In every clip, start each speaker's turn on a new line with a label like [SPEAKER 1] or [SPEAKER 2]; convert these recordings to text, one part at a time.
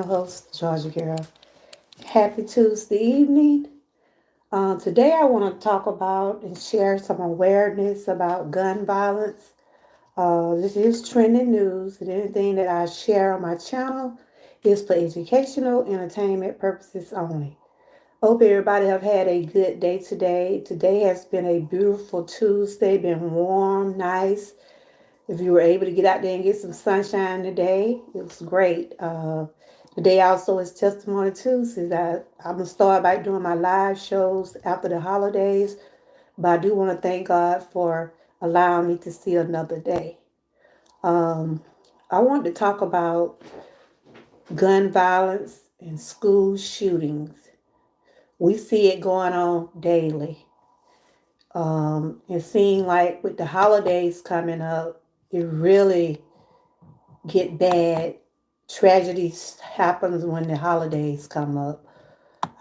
[SPEAKER 1] host, Georgia Girl. Happy Tuesday evening. Today, I want to talk about and share some awareness about gun violence. This is trending news, and anything that I share on my channel is for educational, entertainment purposes only. Hope everybody have had a good day today. Today has been a beautiful Tuesday, been warm, nice. If you were able to get out there and get some sunshine today, it was great. Today also is Testimony Tuesday. I'm going to start by doing my live shows after the holidays, but I do want to thank God for allowing me to see another day. Um, I want to talk about gun violence and school shootings. We see it going on daily. It seems like with the holidays coming up, it really get bad. Tragedies happens when the holidays come up.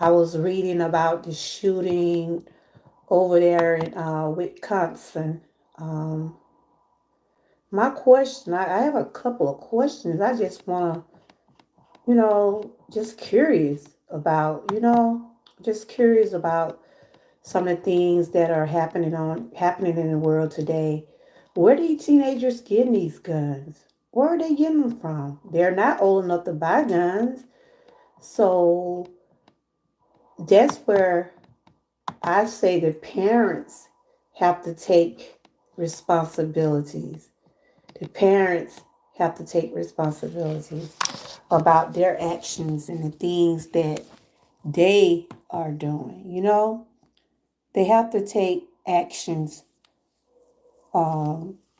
[SPEAKER 1] I was reading about the shooting over there in Wisconsin. Um, my question, I have a couple of questions. I just want to, just curious about, just curious about some of the things that are happening in the world today. Where are these teenagers getting these guns? Where are they getting them from? They're not old enough to buy guns. So that's where I say the parents have to take responsibilities. The parents have to take responsibilities about their actions and the things that they are doing. They have to take actions.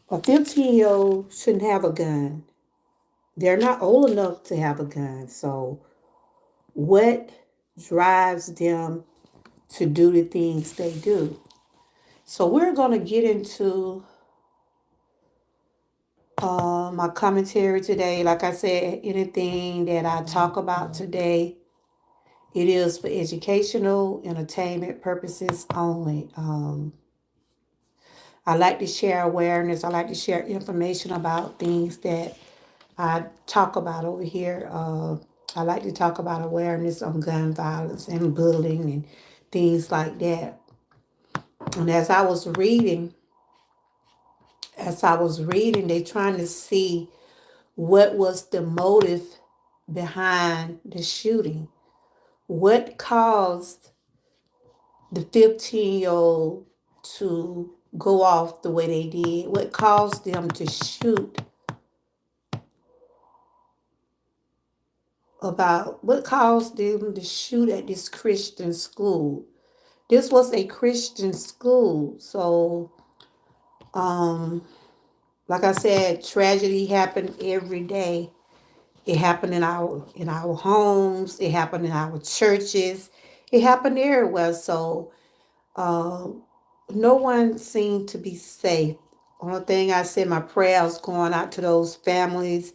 [SPEAKER 1] A 15-year-old shouldn't have a gun. They're not old enough to have a gun. So, what drives them to do the things they do? So, we're going to get into my commentary today. Like I said, anything that I talk about today, it is for educational, entertainment purposes only. I like to share awareness. I like to share information about things that I talk about over here. I like to talk about awareness on gun violence and bullying and things like that. And as I was reading, they trying to see what was the motive behind the shooting. What caused the 15-year-old to go off the way they did? What caused them to shoot what caused them to shoot at this Christian school? This was a Christian school. So, um, like I said, tragedy happened every day. It happened in our homes. It happened in our churches. It happened everywhere. So, no one seemed to be safe. Only thing I said, my prayers going out to those families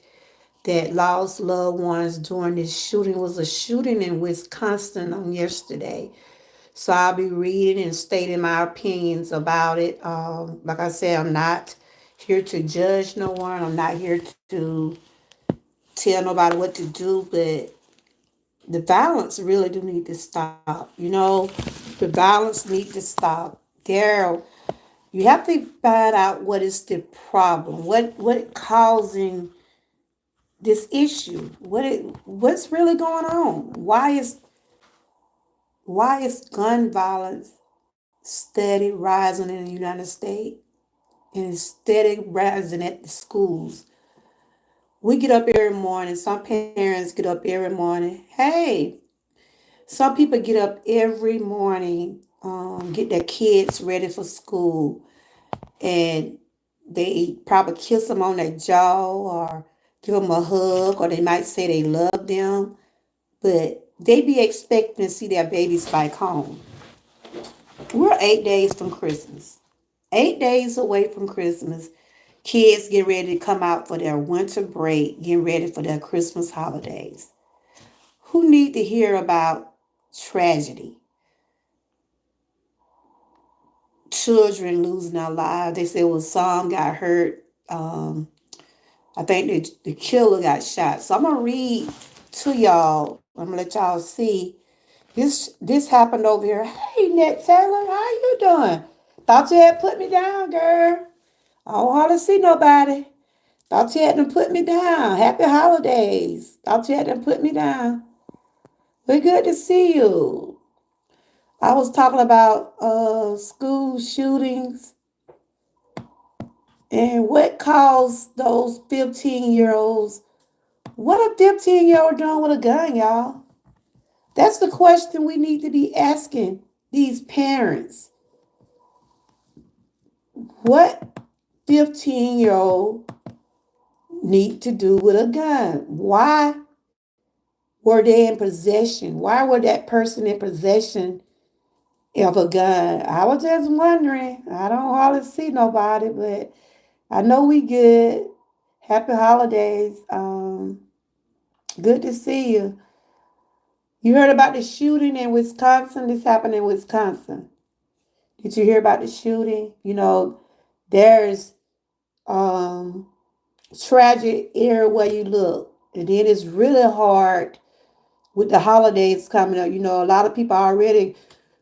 [SPEAKER 1] that lost loved ones during this shooting. It was a shooting in Wisconsin on yesterday. So I'll be reading and stating my opinions about it. Like I said, I'm not here to judge no one. I'm not here to tell nobody what to do, but the violence really do need to stop. The violence need to stop. You have to find out what is the problem. What causing this issue? What's really going on? Why is gun violence steady rising in the United States and it's steady rising at the schools? We get up every morning. Some parents get up every morning. Hey, some people get up every morning, get their kids ready for school, and they probably kiss them on their jaw or give them a hug, or they might say they love them, but they be expecting to see their babies back home. We're 8 days from Christmas. 8 days away from Christmas. Kids get ready to come out for their winter break, getting ready for their Christmas holidays. Who need to hear about tragedy? Children losing their lives. They said, well, some got hurt. I think the killer got shot. So I'm going to read to y'all. I'm gonna let y'all see this happened over here. Hey, Nat Taylor, how you doing? Thought you had put me down, girl. I don't hardly see nobody. Thought you had to put me down. Happy holidays. Thought you had to put me down. We good to see you. I was talking about school shootings and what caused those 15-year-olds. What a 15-year-old doing with a gun, y'all? That's the question we need to be asking these parents. What 15-year-old need to do with a gun? Why were they in possession? Why were that person in possession of a gun? I was just wondering. I don't hardly see nobody, but I know we good. Happy holidays. Good to see you. You heard about the shooting in Wisconsin? This happened in Wisconsin. Did you hear about the shooting? There's um tragic everywhere you look. And then it's really hard with the holidays coming up. A lot of people already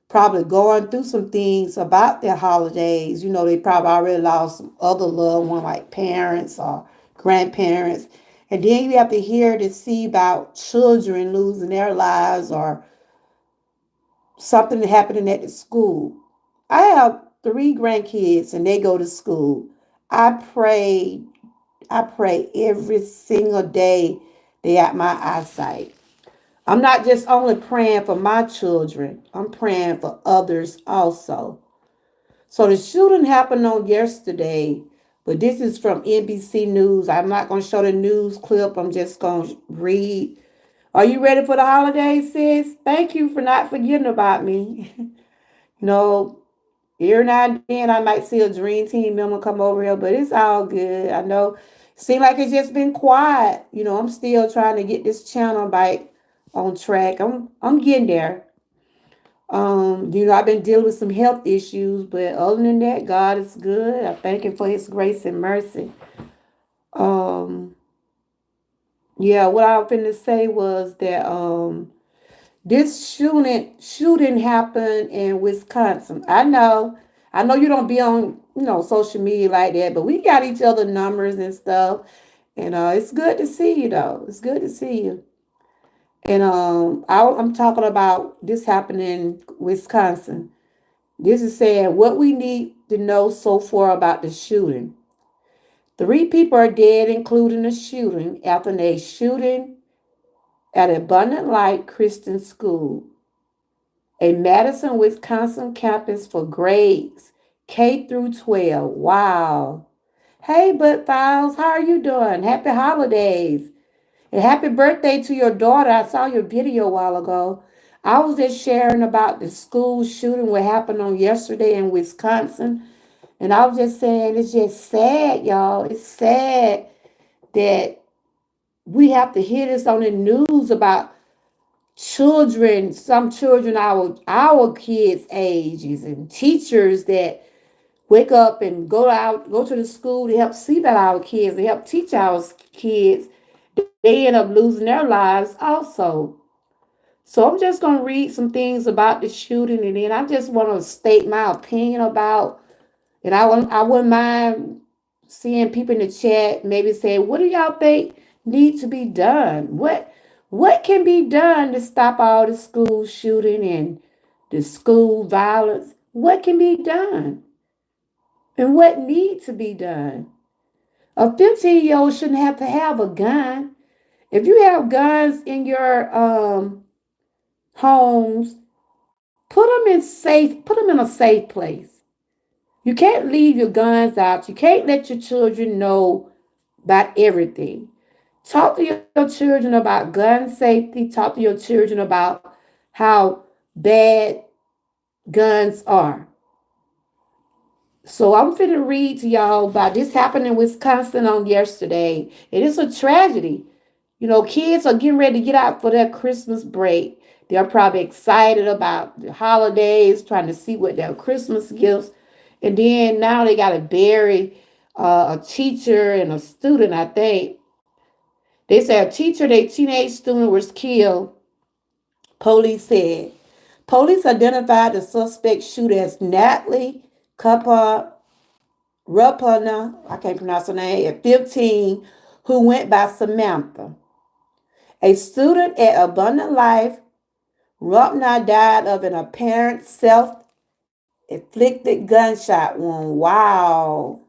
[SPEAKER 1] probably going through some things about their holidays. They probably already lost some other loved one like parents or grandparents. And then you have to hear to see about children losing their lives or something happening at the school. I have three grandkids and they go to school. I pray, I pray every single day they at my eyesight. I'm not just only praying for my children, I'm praying for others also. So the shooting happened on yesterday, but this is from NBC News. I'm not going to show the news clip, I'm just going to read. Are you ready for the holidays, sis? Thank you for not forgetting about me. you know, Every now and then I might see a dream team member come over here, but it's all good. I know. Seem like it's just been quiet. I'm still trying to get this channel back on track. I'm getting there. I've been dealing with some health issues, but other than that, God is good. I thank Him for His grace and mercy. Um, yeah, what I was finna say was that this shooting happened in Wisconsin. I know you don't be on social media like that, but we got each other numbers and stuff. And it's good to see you though. It's good to see you. And I'm talking about this happening in Wisconsin. This is saying what we need to know so far about the shooting. Three people are dead, including the shooting, after a shooting at Abundant Light Christian School, a Madison, Wisconsin campus for grades K through 12. Wow. Hey, Bud Files, how are you doing? Happy holidays. And happy birthday to your daughter. I saw your video a while ago. I was just sharing about the school shooting what happened on yesterday in Wisconsin. And I was just saying, it's just sad, y'all. It's sad that we have to hear this on the news about children, some children our kids' ages, and teachers that wake up and go to the school to help see about our kids, to help teach our kids. They end up losing their lives also. So I'm just gonna read some things about the shooting, and then I just want to state my opinion about. And I wouldn't mind seeing people in the chat maybe say, what do y'all think need to be done? What can be done to stop all the school shooting and the school violence? What can be done? And what needs to be done? A 15-year-old shouldn't have to have a gun. If you have guns in your homes, put them in a safe place. You can't leave your guns out. You can't let your children know about everything. Talk to your children about gun safety. Talk to your children about how bad guns are. So I'm finna read to y'all about this happened in Wisconsin on yesterday. It is a tragedy. Kids are getting ready to get out for their Christmas break. They're probably excited about the holidays, trying to see what their Christmas gifts. And then now they got to bury a teacher and a student, I think. They said a teacher, their teenage student was killed, police said. Police identified the suspect shooter as Natalie Cuppa Rapana, I can't pronounce her name, at 15, who went by Samantha. A student at Abundant Life, Rapna died of an apparent self-inflicted gunshot wound. Wow.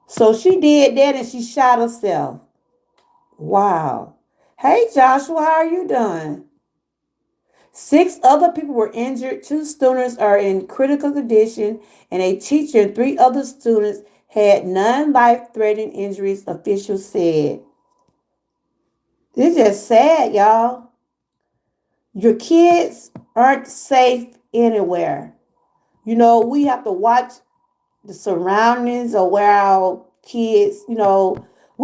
[SPEAKER 1] So she did that and she shot herself. Wow. Hey Joshua, how are you doing? Six other people were injured. Two students are in critical condition, and a teacher and three other students had non life threatening injuries, officials said. It's just sad, y'all. Your kids aren't safe anywhere. We have to watch the surroundings of where our kids, we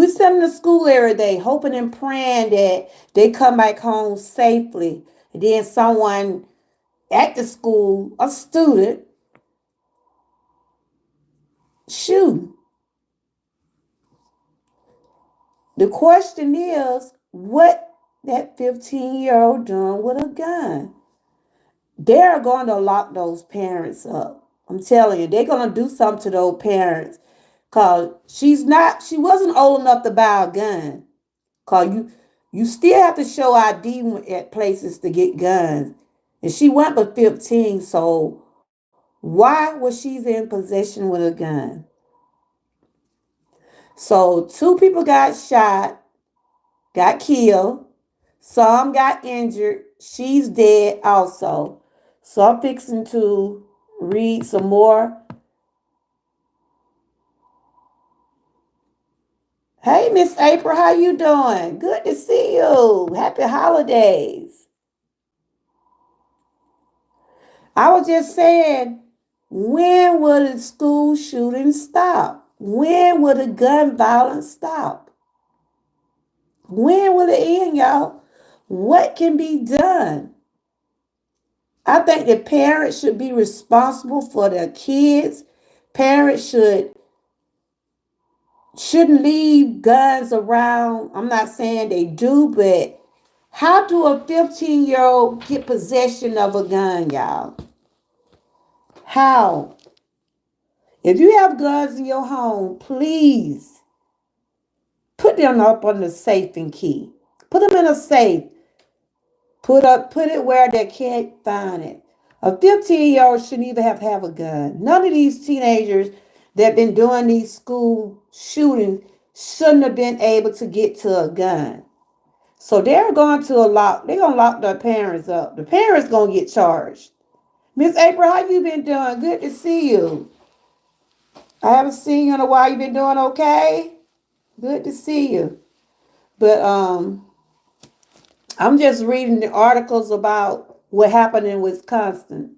[SPEAKER 1] send them to school every day, hoping and praying that they come back home safely. And then someone at the school, a student, shoot. The question is, what that 15-year-old doing with a gun? They're going to lock those parents up. I'm telling you, they're going to do something to those parents. Cause she wasn't old enough to buy a gun. Cause you still have to show ID at places to get guns. And she went but 15, so why was she in possession with a gun? So two people got shot, got killed. Some got injured. She's dead also. So I'm fixing to read some more. Hey, Miss April, how you doing? Good to see you. Happy holidays. I was just saying, when will the school shooting stop? When will the gun violence stop? When will it end, y'all? What can be done? I think that parents should be responsible for their kids. Parents shouldn't leave guns around. I'm not saying they do, but how do a 15-year-old get possession of a gun, y'all? How? If you have guns in your home, please put them up on the safe and key. Put them in a safe. Put it where they can't find it. A 15-year-old shouldn't even have to have a gun. None of these teenagers that been doing these school shootings shouldn't have been able to get to a gun. So they're gonna lock their parents up. The parents gonna get charged. Miss April, how you been doing? Good to see you. I haven't seen you in a while. You been doing okay? Good to see you. But I'm just reading the articles about what happened in Wisconsin.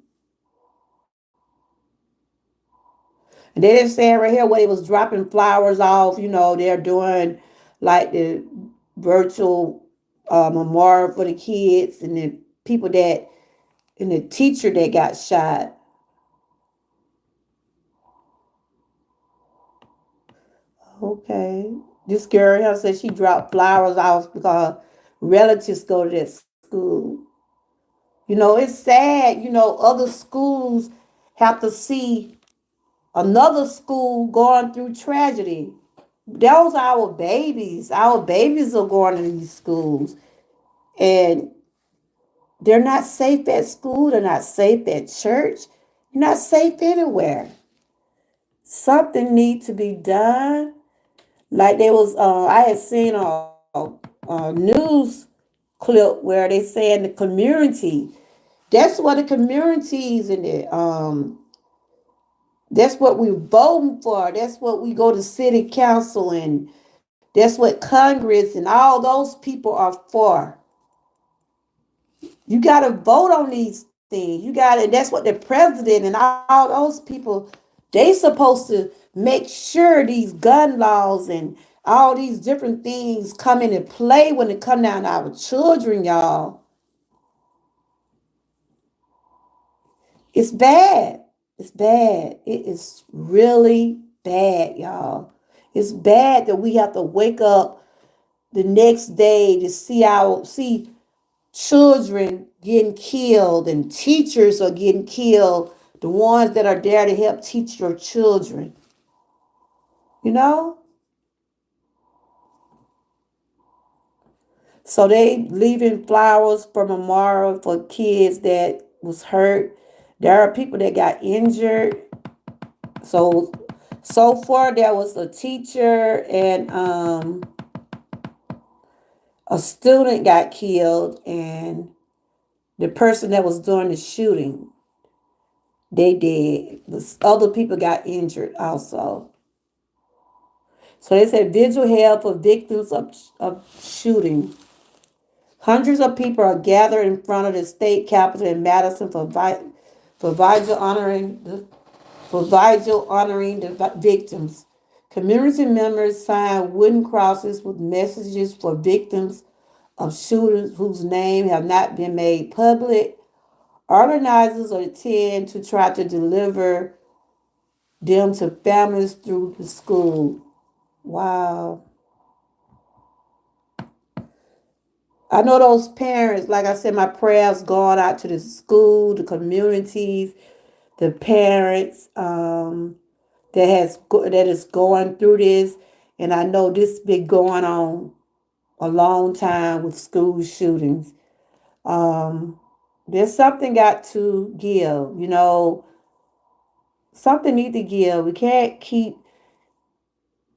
[SPEAKER 1] And they didn't say right here where they was dropping flowers off. They're doing like the virtual memorial for the kids and the people that and the teacher that got shot. Okay. This girl here said she dropped flowers off because relatives go to that school. It's sad, other schools have to see another school going through tragedy. Those are our babies. Our babies are going to these schools. And they're not safe at school. They're not safe at church. You're not safe anywhere. Something needs to be done. Like I had seen a news clip where they saying the community. That's what the communities in it. That's what we voting for. That's what we go to city council and that's what Congress and all those people are for. You got to vote on these things. You got to. That's what the president and all those people. They supposed to make sure these gun laws and all these different things come into play when it come down to our children, y'all. It's bad. It's bad. It is really bad, y'all. It's bad that we have to wake up the next day to see children getting killed and teachers are getting killed. The ones that are there to help teach your children. You know? So they leaving flowers for memorial for kids that was hurt. There are people that got injured. So so far there was a teacher and a student got killed, and the person that was doing the shooting, they did. The other people got injured also. So they said vigil held for victims of shooting. Hundreds of people are gathered in front of the state capitol in Madison for vigil honoring the victims. Community members signed wooden crosses with messages for victims of shooters whose names have not been made public. Organizers attend to try to deliver them to families through the school. Wow. I know those parents, like I said, my prayers going out to the school, the communities, the parents that is going through this. And I know this been going on a long time with school shootings. Um, there's something got to give, something need to give. We can't keep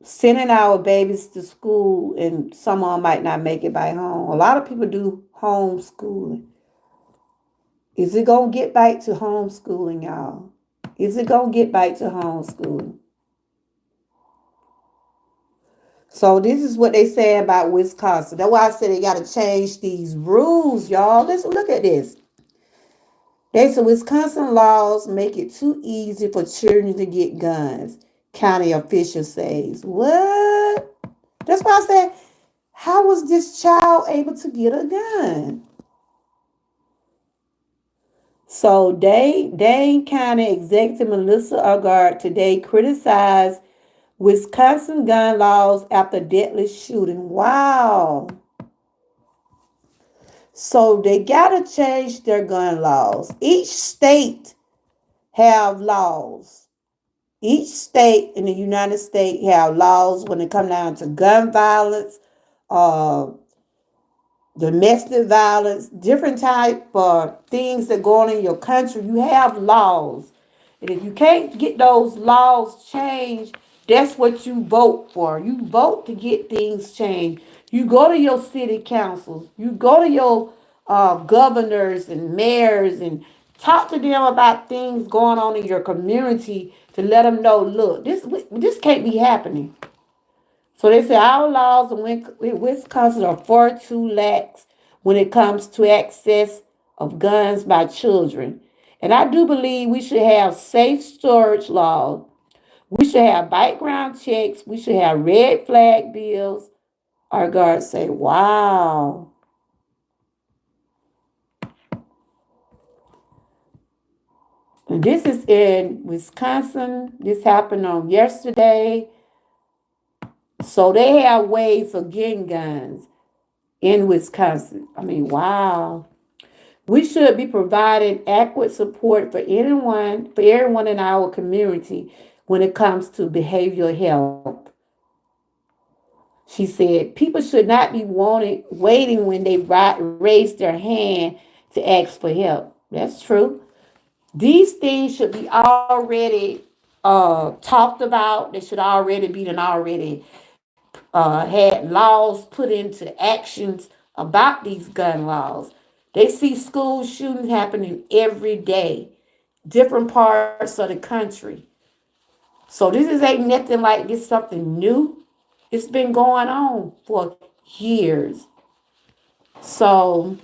[SPEAKER 1] sending our babies to school and someone might not make it back home. A lot of people do homeschooling. Is it going to get back to homeschooling, y'all? Is it going to get back to homeschooling? So this is what they say about Wisconsin. That's why I said they got to change these rules, y'all. Let's look at this. They said Wisconsin laws make it too easy for children to get guns. County official says. What? That's why I said, how was this child able to get a gun? So Dane County Executive Melissa Agard today criticized Wisconsin gun laws after deadly shooting. Wow. So they gotta change their gun laws. Each state have laws. Each state in the United States have laws when it come down to gun violence, uh, domestic violence, different type of things that go on in your country. You have laws. And if you can't get those laws changed, that's what you vote for. You vote to get things changed. You go to your city councils. You go to your governors and mayors and talk to them about things going on in your community to let them know, look, this can't be happening. So they say our laws in Wisconsin are far too lax when it comes to access of guns by children. And I do believe we should have safe storage laws. We should have background checks. We should have red flag bills. Our guards say, wow. And this is in Wisconsin. This happened on yesterday. So they have ways of getting guns in Wisconsin. I mean, wow. We should be providing adequate support for everyone in our community when it comes to behavioral health. She said people should not be waiting when they raise their hand to ask for help. That's true. These things should be already talked about. They should already be done already had laws put into actions about these gun laws. They see school shootings happening every day, different parts of the country. So this is ain't nothing like this something new. It's been going on for years. So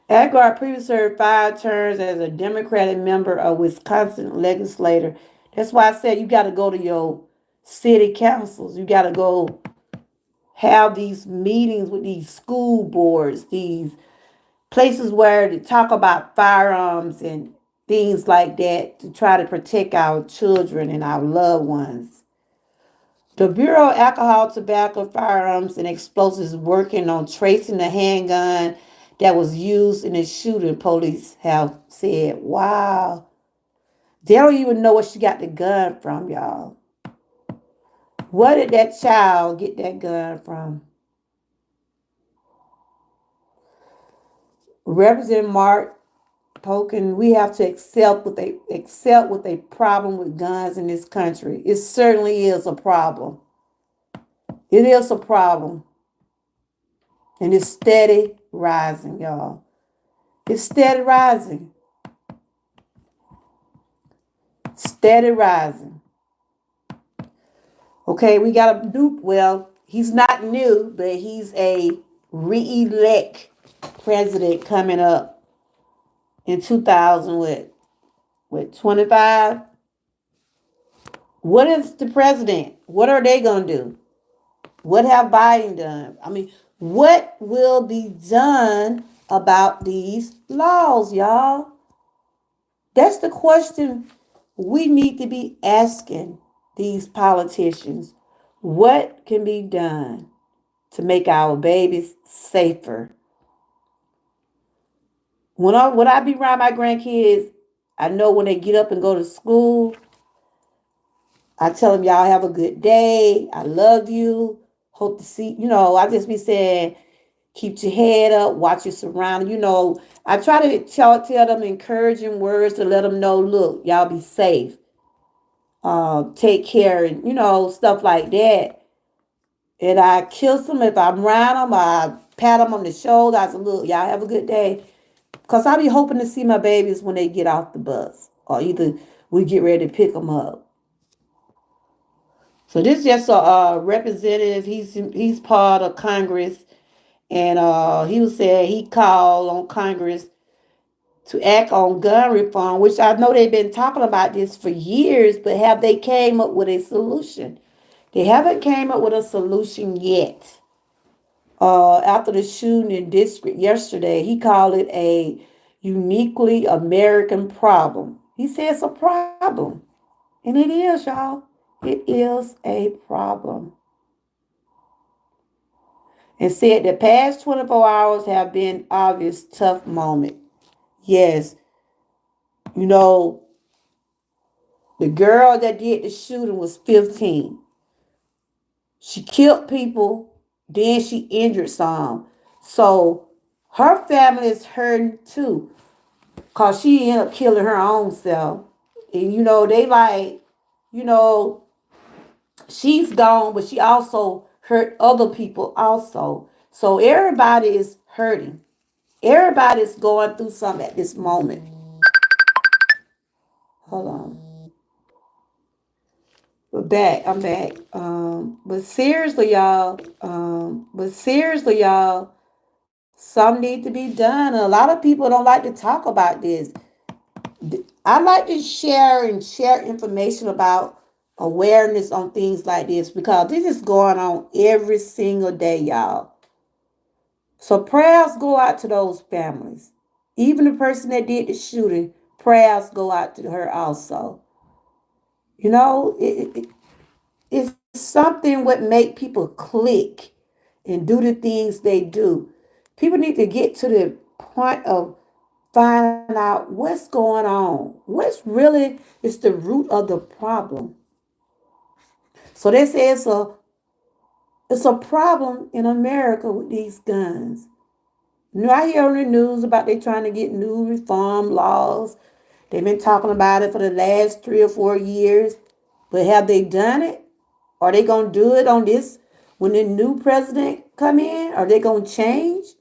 [SPEAKER 1] Edgar previously served 5 terms as a Democratic member of Wisconsin legislature. That's why I said you got to go to your city councils. You got to go have these meetings with these school boards, these places where they talk about firearms and things like that to try to protect our children and our loved ones. The Bureau of Alcohol, Tobacco, Firearms, and Explosives is working on tracing the handgun that was used in the shooting, police have said. Wow. They don't even know where she got the gun from, y'all. Where did that child get that gun from? Representative Mark Pocan, we have to accept with a problem with guns in this country. It certainly is a problem. It is a problem. And it's steady rising, y'all. It's steady rising. Steady rising. Okay, we got a new, well, he's not new, but he's a re-elect president coming up in 2000 with 25. What is the president? What are they going to do? What have Biden done? I mean, what will be done about these laws, y'all? That's the question we need to be asking these politicians. What can be done to make our babies safer? When I be around my grandkids, I know when they get up and go to school, I tell them, y'all have a good day. I love you. Hope to see, I just be saying, keep your head up, watch your surroundings. I try to tell them encouraging words to let them know, look, y'all be safe. Take care, and stuff like that. And I kiss them if I'm around them. I pat them on the shoulder. I say, look, y'all have a good day. Because I be hoping to see my babies when they get off the bus. Or either we get ready to pick them up. So this is just a representative. He's part of Congress. And he was saying he called on Congress to act on gun reform, which I know they've been talking about this for years, but have they came up with a solution? They haven't came up with a solution yet. After the shooting in District yesterday, he called it a uniquely American problem. He said it's a problem. And it is, y'all. It is a problem. And said the past 24 hours have been obvious tough moment. Yes, you know, the girl that did the shooting was 15. She killed people, then she injured some. So her family is hurting too. Cause she ended up killing her own self. And they like, you know, she's gone, but she also hurt other people also. So everybody is hurting. Everybody's going through something at this moment. Hold on. We're back. I'm back. But seriously, y'all, some need to be done. A lot of people don't like to talk about this. I like to share information about awareness on things like this because this is going on every single day, y'all. So prayers go out to those families. Even the person that did the shooting, prayers go out to her also. It's something what make people click and do the things they do. People need to get to the point of finding out what's going on. What's really is the root of the problem. So they say it's a problem in America with these guns. I hear on the news about they trying to get new reform laws. They've been talking about it for the last 3 or 4 years. But have they done it? Are they gonna do it on this when the new president come in? Are they gonna change?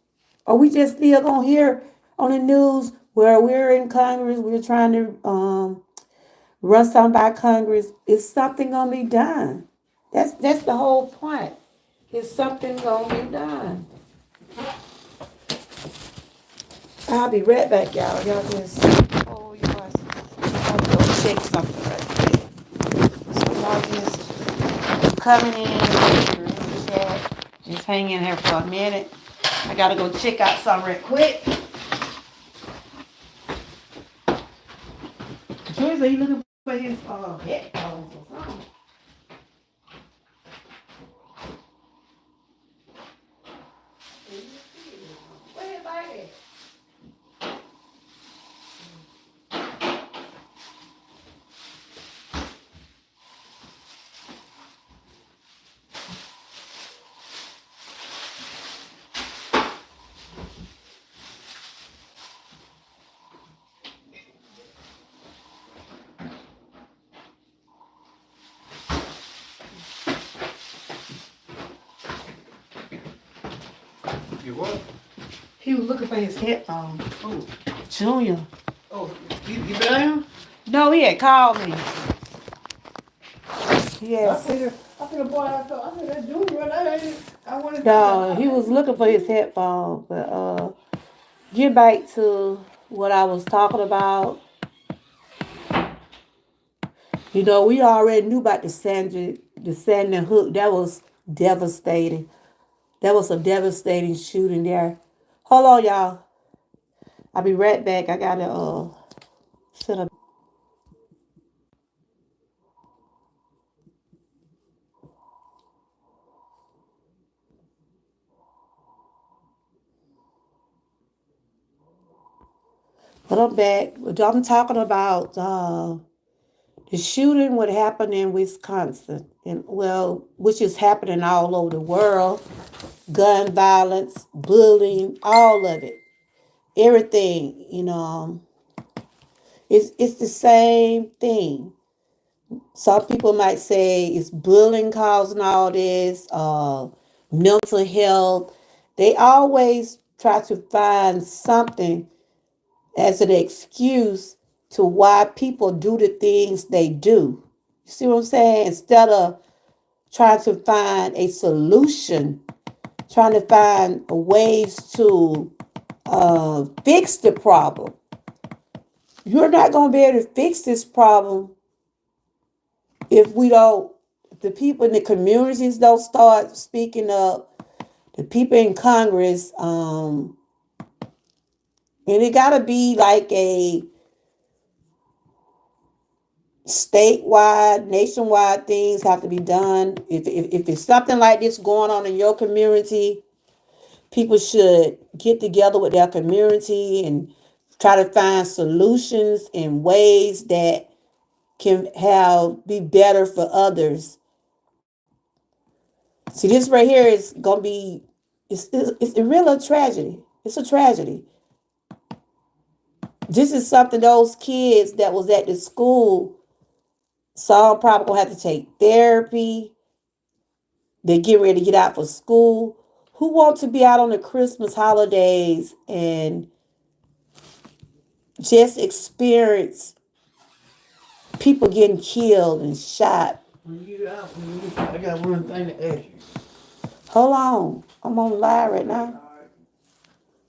[SPEAKER 1] Or we just still gonna hear on the news where we're in Congress, we're trying to run something by Congress? Is something gonna be done? That's the whole point. Is something gonna be done? I'll be right back, y'all. Y'all just hold your horses. I'll go check something right quick. So y'all just coming in, chat. Just hang in here for a minute. I gotta go check out something right quick. Are you looking for his headphones or something?
[SPEAKER 2] You what?
[SPEAKER 1] He was looking for his headphones.
[SPEAKER 2] Oh,
[SPEAKER 1] Junior.
[SPEAKER 2] oh, you down?
[SPEAKER 1] No, he had called me. Yes.
[SPEAKER 2] I figured, boy, I said that Junior, I wanted to tell
[SPEAKER 1] No,
[SPEAKER 2] her.
[SPEAKER 1] he was looking for his headphones. But get back to what I was talking about. You know, we already knew about the Sandy Hook. That was devastating. That was a devastating shooting there. Hold on, y'all. I'll be right back. I gotta set up. But I'm back. I'm talking about the shooting what happened in Wisconsin, and well, which is happening all over the world. Gun violence, bullying, all of it, everything. It's the same thing. Some people might say it's bullying causing all this, mental health. They always try to find something as an excuse to why people do the things they do. You see what I'm saying? Instead of trying to find a solution, trying to find ways to fix the problem. You're not going to be able to fix this problem if we don't, if the people in the communities don't start speaking up, the people in Congress, and it got to be like a statewide, nationwide things have to be done. If it's something like this going on in your community, people should get together with their community and try to find solutions and ways that can have be better for others. See, this right here is gonna be it's a real tragedy. It's a tragedy. This is something those kids that was at the school, some probably gonna have to take therapy. They get ready to get out for school. Who want to be out on the Christmas holidays and just experience people getting killed and shot?
[SPEAKER 2] When you out, I got one thing to ask you.
[SPEAKER 1] Hold on. I'm on live right now.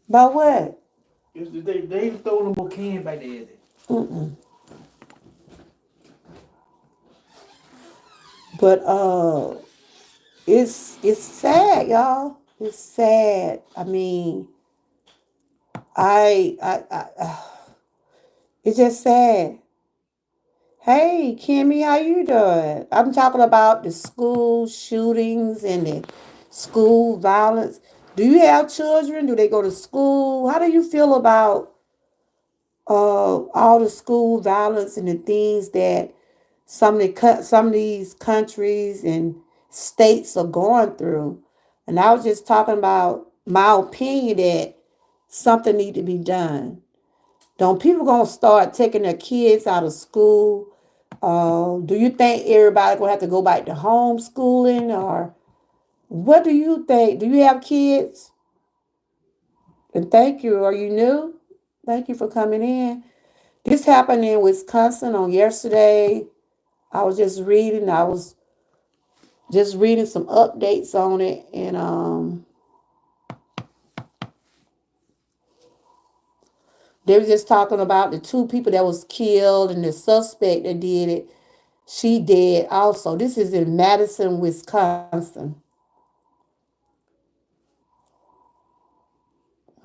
[SPEAKER 1] About what?
[SPEAKER 2] Is the they throwing no more can back there? Is it?
[SPEAKER 1] Mm-mm. But it's sad, y'all. It's sad. I mean, I it's just sad. Hey, Kimmy, how you doing? I'm talking about the school shootings and the school violence. Do you have children? Do they go to school? How do you feel about all the school violence and the things that some of these countries and states are going through? And I was just talking about my opinion that something need to be done. Don't people gonna start taking their kids out of school? Do you think everybody gonna have to go back to homeschooling, or what do you think? Do you have kids? And thank you. Are you new? Thank you for coming in. This happened in Wisconsin on yesterday. I was just reading some updates on it, and they were just talking about the two people that was killed and the suspect that did it. She dead also. This is in Madison, Wisconsin.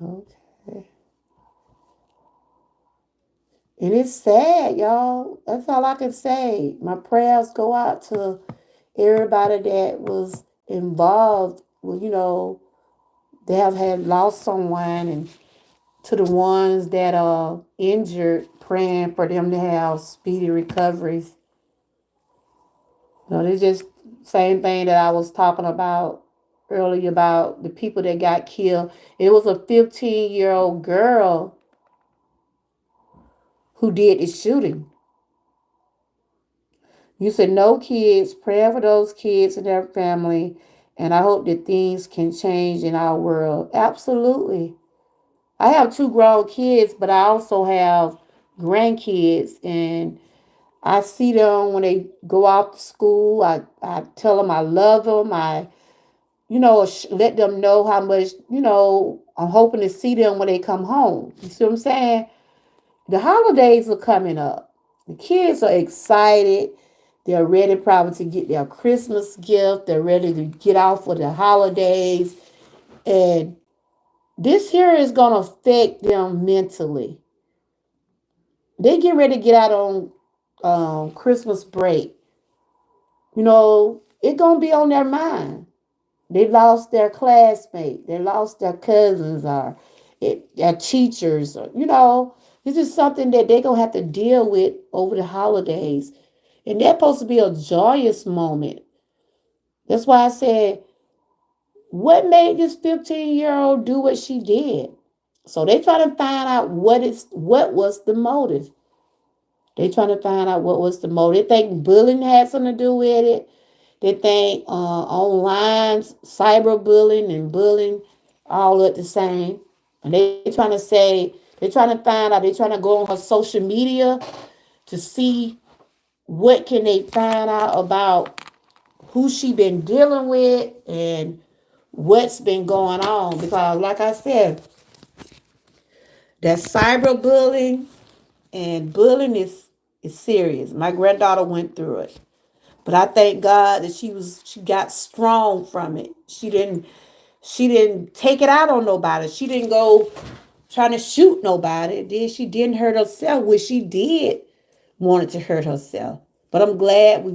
[SPEAKER 1] Okay. And it's sad, y'all. That's all I can say. My prayers go out to everybody that was involved. Well, they have had lost someone, and to the ones that are injured, praying for them to have speedy recoveries. It's just same thing that I was talking about earlier about the people that got killed. It was a 15-year-old girl who did the shooting. You said no kids, praying for those kids and their family, And I hope that things can change in our world. Absolutely. I have two grown kids, but I also have grandkids. And I see them when they go off to school. I tell them I love them. Let them know how much, I'm hoping to see them when they come home. You see what I'm saying? The holidays are coming up. The kids are excited. They're ready probably to get their Christmas gift. They're ready to get out for the holidays. And this here is going to affect them mentally. They get ready to get out on Christmas break. It's going to be on their mind. They lost their classmate. They lost their cousins or their teachers. This is something that they're going to have to deal with over the holidays. And that's supposed to be a joyous moment. That's why I said, what made this 15-year-old do what she did? So they try to find out what was the motive. They trying to find out what was the motive. They think bullying had something to do with it. They think online cyberbullying and bullying all look the same. And they're trying to find out, they're trying to go on her social media to see what can they find out about who she been dealing with and what's been going on. Because like I said, that cyberbullying and bullying is serious. My granddaughter went through it. But I thank God that she got strong from it. She didn't take it out on nobody. She didn't go trying to shoot nobody. Then she didn't hurt herself, which she did wanted to hurt herself. But I'm glad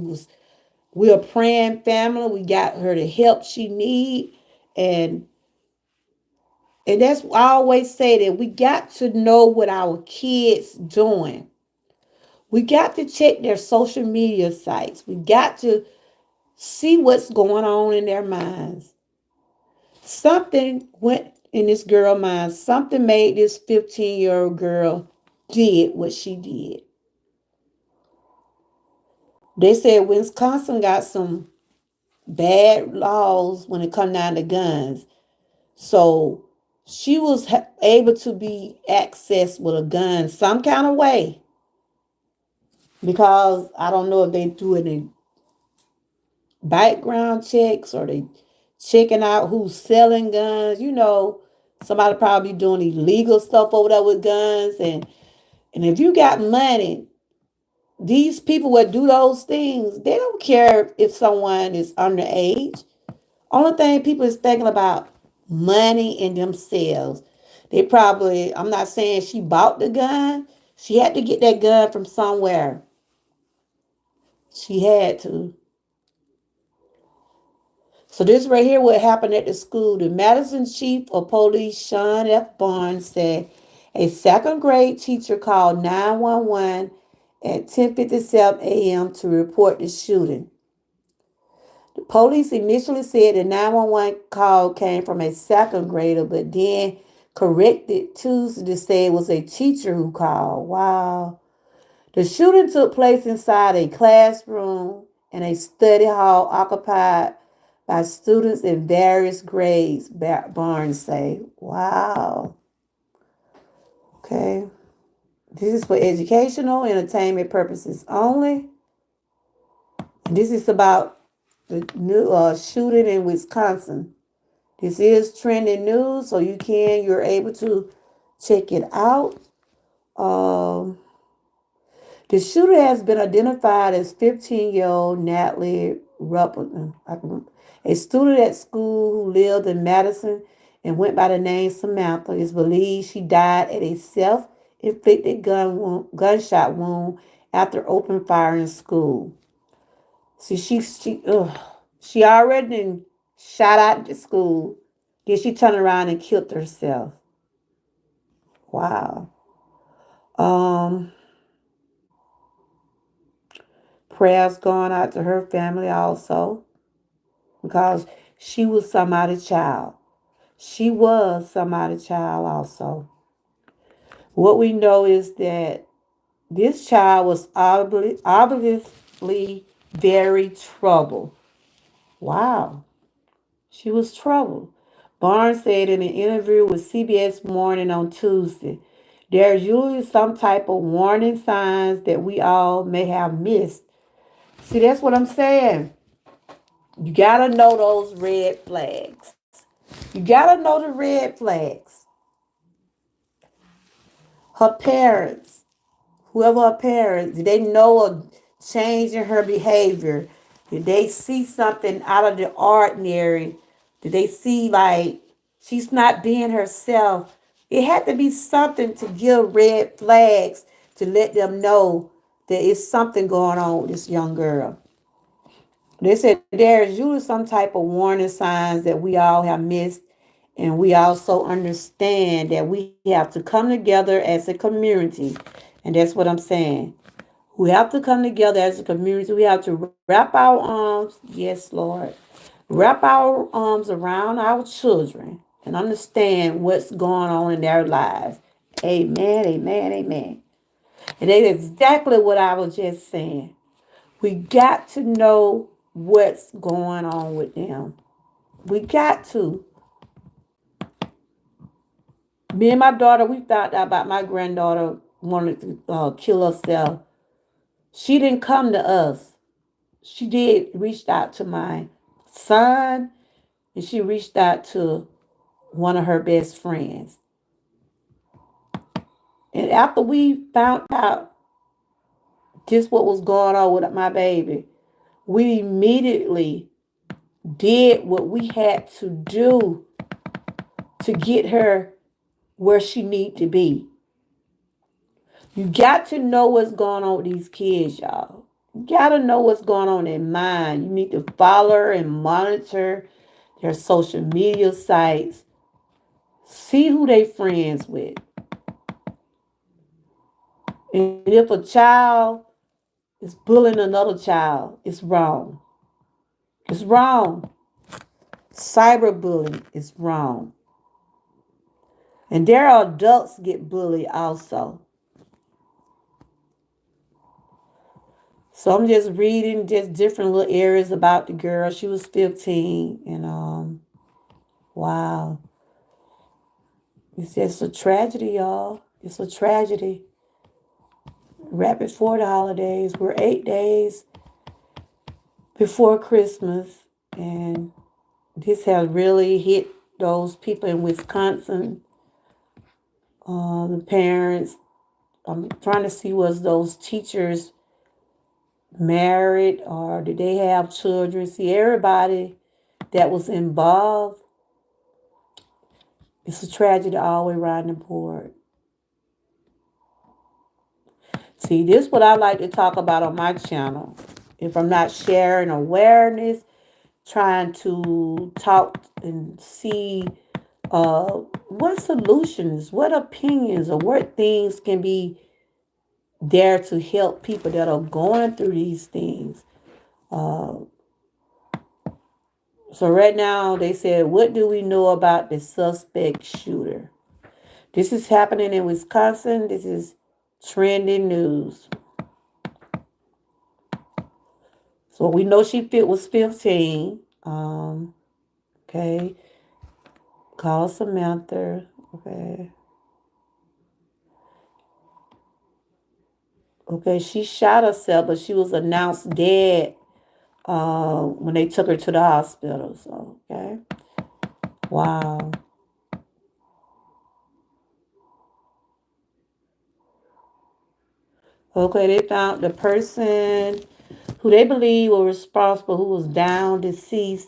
[SPEAKER 1] we're a praying family. We got her the help she need. And that's I always say that we got to know what our kids doing. We got to check their social media sites. We got to see what's going on in their minds. Something went in this girl's mind. Something made this 15-year-old girl did what she did. They said Wisconsin got some bad laws when it come down to guns. So she was able to be accessed with a gun some kind of way because I don't know if they do any background checks or they checking out who's selling guns. Somebody probably doing illegal stuff over there with guns. And if you got money, these people would do those things. They don't care if someone is underage. Only thing people is thinking about money and themselves. They probably, I'm not saying she bought the gun. She had to get that gun from somewhere. She had to. So this right here, what happened at the school. The Madison Chief of Police, Sean F. Barnes, said a second grade teacher called 911 at 10:57 a.m. to report the shooting. The police initially said the 911 call came from a second grader, but then corrected Tuesday to say it was a teacher who called. Wow. The shooting took place inside a classroom and a study hall occupied by students in various grades, Barnes say. Wow. Okay. This is for educational, entertainment purposes only. This is about the new shooting in Wisconsin. This is trending news, so you're able to check it out. Um, the shooter has been identified as 15-year-old Natalie Ruppel, a student at school who lived in Madison and went by the name Samantha. It's believed she died at a self-inflicted gunshot wound after open fire in school. See, she already shot out the school. Then she turned around and killed herself. Wow. Um, Prayers going out to her family also because she was somebody's child. She was somebody's child also. What we know is that this child was obviously very troubled. Wow. She was troubled. Barnes said in an interview with CBS Morning on Tuesday, there's usually some type of warning signs that we all may have missed. See, that's what I'm saying. You gotta know those red flags. You gotta know the red flags. Her parents, whoever her parents, did they know a change in her behavior? Did they see something out of the ordinary? Did they see like she's not being herself? It had to be something to give red flags to let them know that it's something going on with this young girl. They said there's usually some type of warning signs that we all have missed, and we also understand that we have to come together as a community. And that's what I'm saying. We have to come together as a community. We have to wrap our arms, yes, Lord, wrap our arms around our children and understand what's going on in their lives. Amen, amen, amen. And that's exactly what I was just saying. We got to know what's going on with them. We got to. Me and my daughter, we found out about my granddaughter wanted to kill herself. She didn't come to us. She did reach out to my son, and she reached out to one of her best friends. And after we found out just what was going on with my baby, we immediately did what we had to do to get her where she need to be. You got to know what's going on with these kids, y'all. You got to know what's going on in their mind. You need to follow and monitor their social media sites. See who they friends with. And if a child is bullying another child, it's wrong. It's wrong. Cyberbullying is wrong. And there are adults get bullied also. So I'm just reading just different little areas about the girl. She was 15, and wow, it's just a tragedy, y'all. It's a tragedy. Right before the holidays, we're 8 days before Christmas, and this has really hit those people in Wisconsin. The parents. I'm trying to see, was those teachers married or did they have children? See, everybody that was involved. It's a tragedy all the way around the board. See, this is what I like to talk about on my channel. If I'm not sharing awareness, trying to talk and see what solutions, what opinions, or what things can be there to help people that are going through these things. Uh, so right now they said, what do we know about the suspect shooter? This is happening in Wisconsin. This is trending news. So we know she was 15. Okay. Call Samantha. Okay. Okay, she shot herself, but she was announced dead when they took her to the hospital. So, okay. Wow. Okay, they found the person who they believe was responsible, who was down, deceased.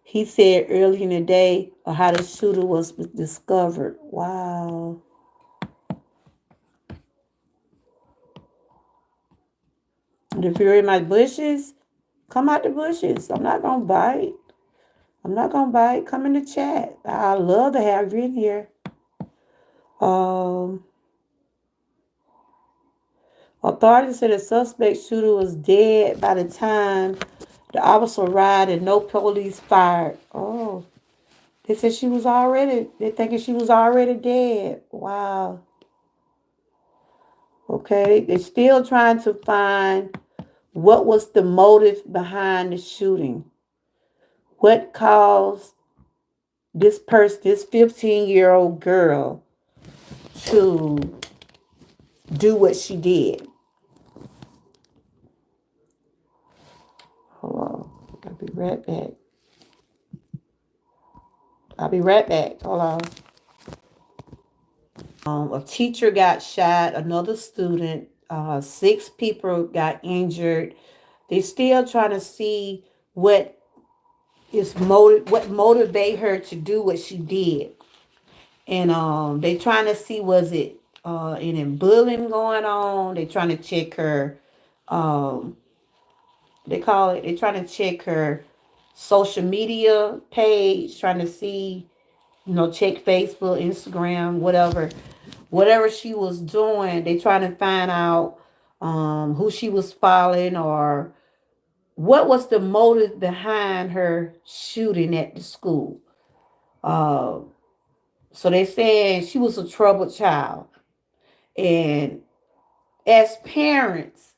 [SPEAKER 1] He said early in the day or how the shooter was discovered. Wow. And if you're in my bushes, come out the bushes. I'm not going to bite. I'm not going to bite. Come in the chat. I love to have you in here. Um, Authorities said the suspect shooter was dead by the time the officer arrived and no police fired. Oh, they said they thinking she was already dead. Wow. Okay, they're still trying to find what was the motive behind the shooting. What caused this 15-year-old girl to do what she did. Hold on. I'll be right back. I'll be right back. Hold on. A teacher got shot, another student, six people got injured. They still trying to see what what motivate her to do what she did. And they trying to see was it any bullying going on. They trying to check her um they call it they trying to check her social media page, trying to see, check Facebook, Instagram, whatever she was doing. They trying to find out who she was following, or what was the motive behind her shooting at the school. Uh, so they said she was a troubled child, and as parents,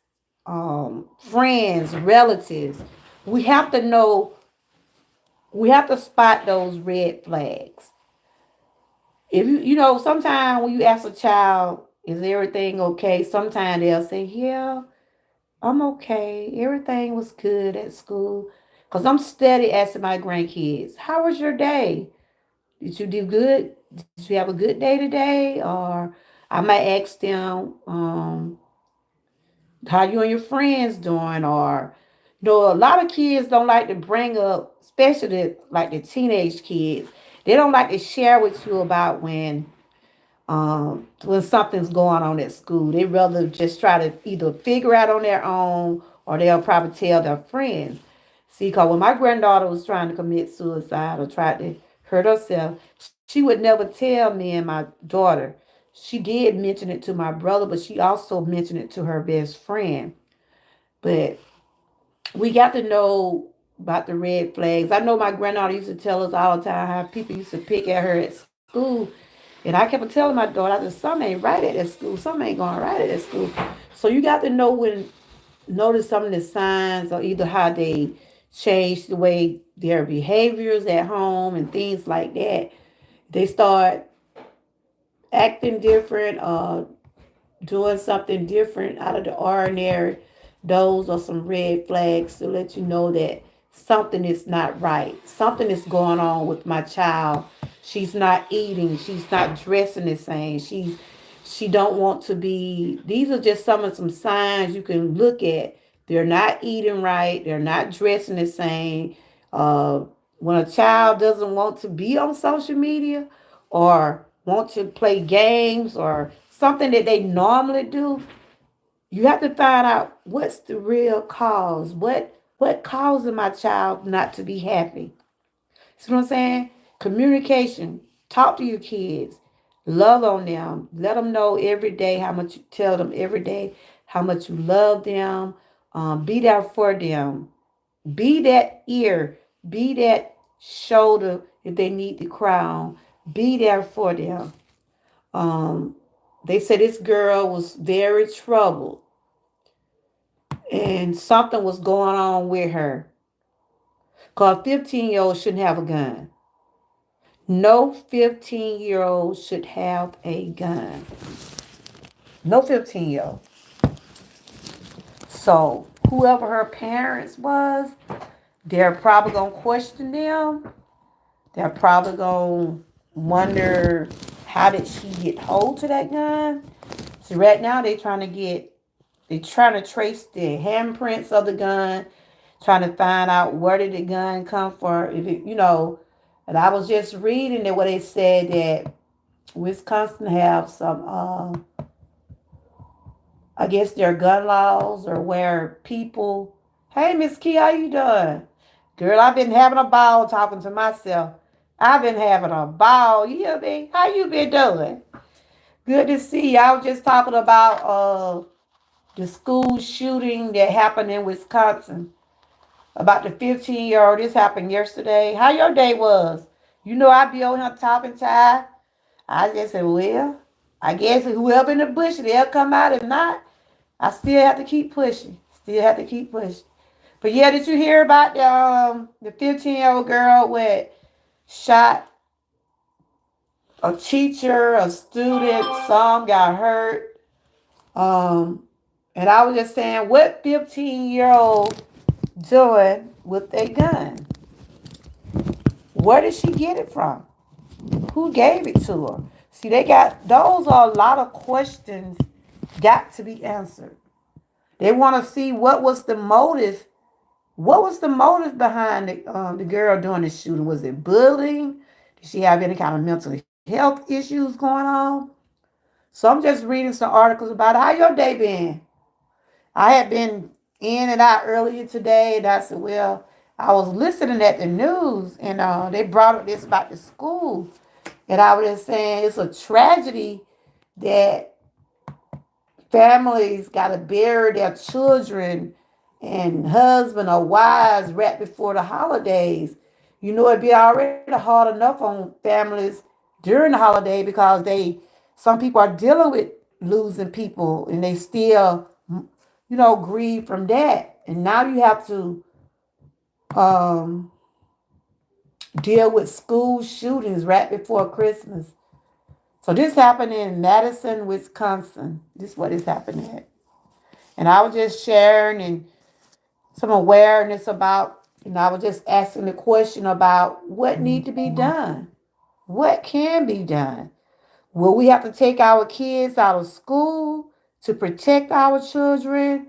[SPEAKER 1] friends, relatives, we have to know, we have to spot those red flags. If sometimes when you ask a child, is everything okay? Sometimes they'll say, yeah, I'm okay. Everything was good at school. Because I'm steady asking my grandkids, how was your day? Did you do good? Did you have a good day today? Or I might ask them, how you and your friends doing? Or, a lot of kids don't like to bring up, especially like the teenage kids, they don't like to share with you about when something's going on at school. They rather just try to either figure out on their own, or they'll probably tell their friends. See, because when my granddaughter was trying to commit suicide or tried to hurt herself, she would never tell me and my daughter. She did mention it to my brother, but she also mentioned it to her best friend. But we got to know about the red flags. I know my granddaughter used to tell us all the time how people used to pick at her at school. And I kept telling my daughter, I said, some ain't right at that school. Some ain't going right at that school. So you got to know notice some of the signs, or either how they change the way their behaviors at home and things like that. They start acting different, doing something different out of the ordinary. Those are some red flags to let you know that something is not right. Something is going on with my child. She's not eating. She's not dressing the same. She don't want to be. These are just some signs you can look at. They're not eating right. They're not dressing the same. Uh, when a child doesn't want to be on social media, or want to play games, or something that they normally do, you have to find out what's the real cause. What causing my child not to be happy? See what I'm saying? Communication. Talk to your kids. Love on them. Let them know every day how much you tell them every day how much you love them. Be there for them. Be that ear. Be that shoulder if they need to cry on. Be there for them. Um, they said this girl was very troubled, and something was going on with her. Because 15-year-old shouldn't have a gun. No 15-year-old should have a gun. No 15-year-old. So whoever her parents was, they're probably going to question them. They're probably going to wonder, how did she get hold to that gun? See, right now they're trying to trace the handprints of the gun, trying to find out where did the gun come from. If and I was just reading that where they said that Wisconsin have some, I guess their gun laws, or where people, hey Miss Key, how you doing? Girl, I've been having a ball talking to myself. I've been having a ball. You hear me? How you been doing? Good to see you. I was just talking about the school shooting that happened in Wisconsin. About the 15-year-old. This happened yesterday. How your day was? I be on here talking to. I just said, well, I guess whoever in the bush, they'll come out. If not, I still have to keep pushing. Still have to keep pushing. But yeah, did you hear about the 15-year-old girl with shot? a teacher, a student, some got hurt. Um, and I was just saying, what 15-year-old doing with a gun? Where did she get it from? Who gave it to her? See, they got those are a lot of questions got to be answered. They want to see what was the motive. What was the motive behind the girl doing the shooting? Was it bullying? Did she have any kind of mental health issues going on? So I'm just reading some articles about how your day been. I had been in and out earlier today, and I said, well, I was listening at the news, and they brought up this about the school, and I was just saying it's a tragedy that families got to bury their children and husband or wives right before the holidays. You know, it'd be already hard enough on families during the holiday because some people are dealing with losing people and they still, grieve from that. And now you have to um, deal with school shootings right before Christmas. So this happened in Madison, Wisconsin. This is what is happening. And I was just sharing and some awareness about, I was just asking the question about what need to be done. What can be done? Will we have to take our kids out of school to protect our children?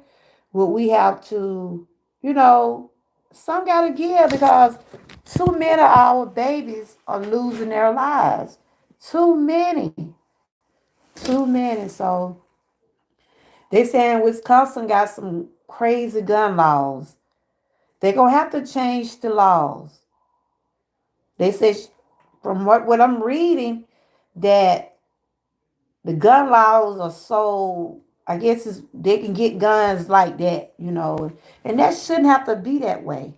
[SPEAKER 1] Will we have to, you know, some got to give because too many of our babies are losing their lives. Too many. Too many. So they saying Wisconsin got some crazy gun laws. They're going to have to change the laws. They say, from what I'm reading, that the gun laws are so, I guess they can get guns like that. And that shouldn't have to be that way.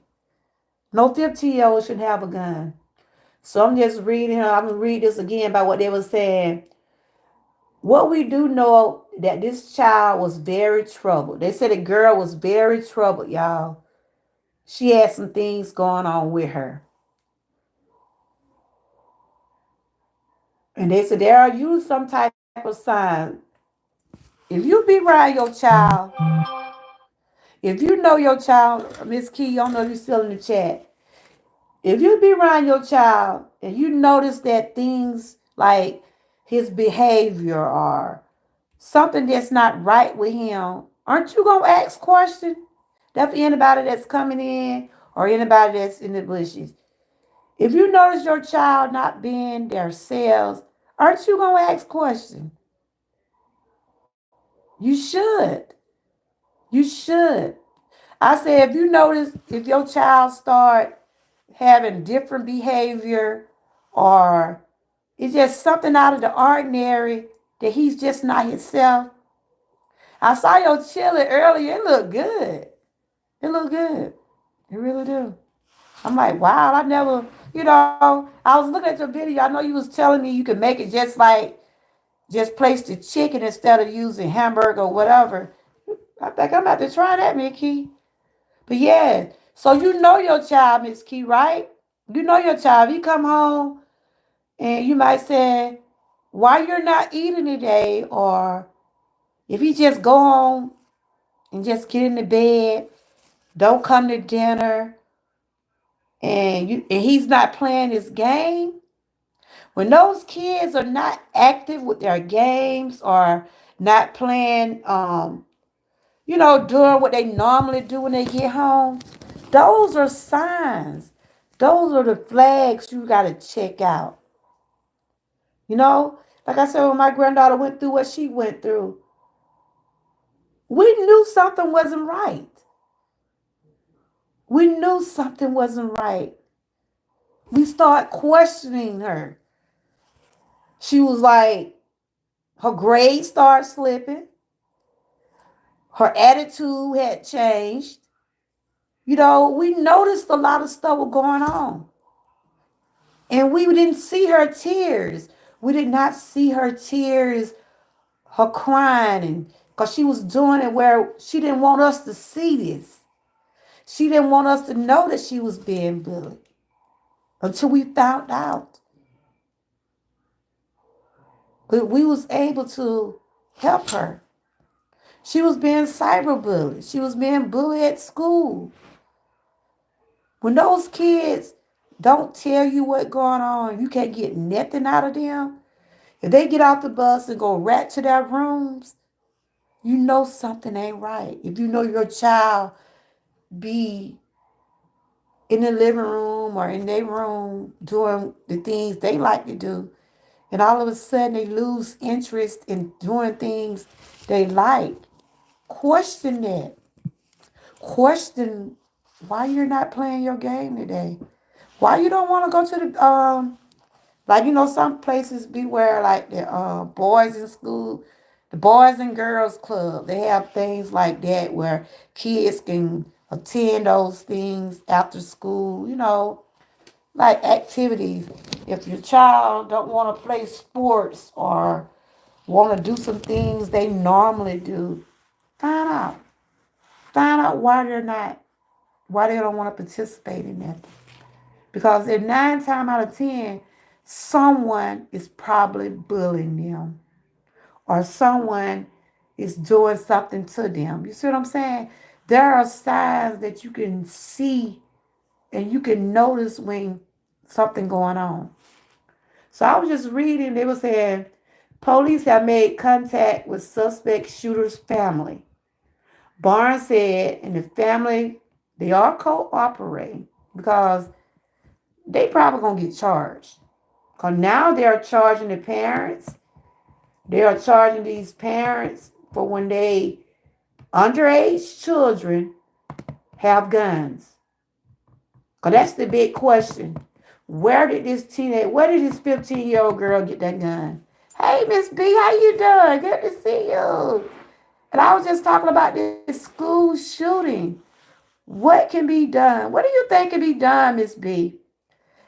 [SPEAKER 1] No 15-year-old should have a gun. So I'm just reading, I'm going to read this again about what they were saying. What we do know that this child was very troubled. They said the girl was very troubled, y'all. She had some things going on with her. And they said there are usually some type of sign. If you be around your child, if you know your child, Miss Key, I don't know if you're still in the chat. If you be around your child and you notice that things like his behavior or something that's not right with him, aren't you gonna ask questions? That's for anybody that's coming in or anybody that's in the bushes. If you notice your child not being themselves, aren't you gonna ask questions? You should. You should. I say if you notice if your child start having different behavior or it's just something out of the ordinary that he's just not himself. I saw your chili earlier. It looked good. It looked good. It really do. I'm like, wow, I never, I was looking at your video. I know you was telling me you could make it just place the chicken instead of using hamburger or whatever. I think I'm about to try that, Mickey. But yeah, so you know your child, Miss Key, right? You know your child. He come home and you might say, why you're not eating today? Or if he just go home and just get in the bed, don't come to dinner, and he's not playing his game. When those kids are not active with their games or not playing, doing what they normally do when they get home, those are signs. Those are the flags you got to check out. Like I said, when my granddaughter went through what she went through, we knew something wasn't right. We knew something wasn't right. We started questioning her. She was like, her grades started slipping. Her attitude had changed. We noticed a lot of stuff was going on. And we didn't see her tears. We did not see her tears, her crying, and because she was doing it where she didn't want us to see this. She didn't want us to know that she was being bullied until we found out. But we was able to help her. She was being cyberbullied. She was being bullied at school. When those kids don't tell you what's going on, you can't get nothing out of them. If they get off the bus and go right to their rooms, you know something ain't right. If you know your child be in the living room or in their room doing the things they like to do, and all of a sudden they lose interest in doing things they like, question that. Question why you're not playing your game today. Why you don't want to go to the like some places be where like the boys in school, the boys and girls club, they have things like that where kids can attend those things after school, like activities. If your child don't want to play sports or want to do some things they normally do, find out. Find out why they're not, why they don't want to participate in that. Because in 9 times out of 10, someone is probably bullying them or someone is doing something to them. You see what I'm saying? There are signs that you can see and you can notice when something going on. So I was just reading, they were saying police have made contact with suspect shooter's family. Barnes said, and the family, they are cooperating because they probably gonna get charged. Because now they are charging the parents. They are charging these parents for when they underage children have guns. Because that's the big question. Where did this 15-year-old girl get that gun? Hey, Miss B, how you doing? Good to see you. And I was just talking about this school shooting. What can be done? What do you think can be done, Miss B?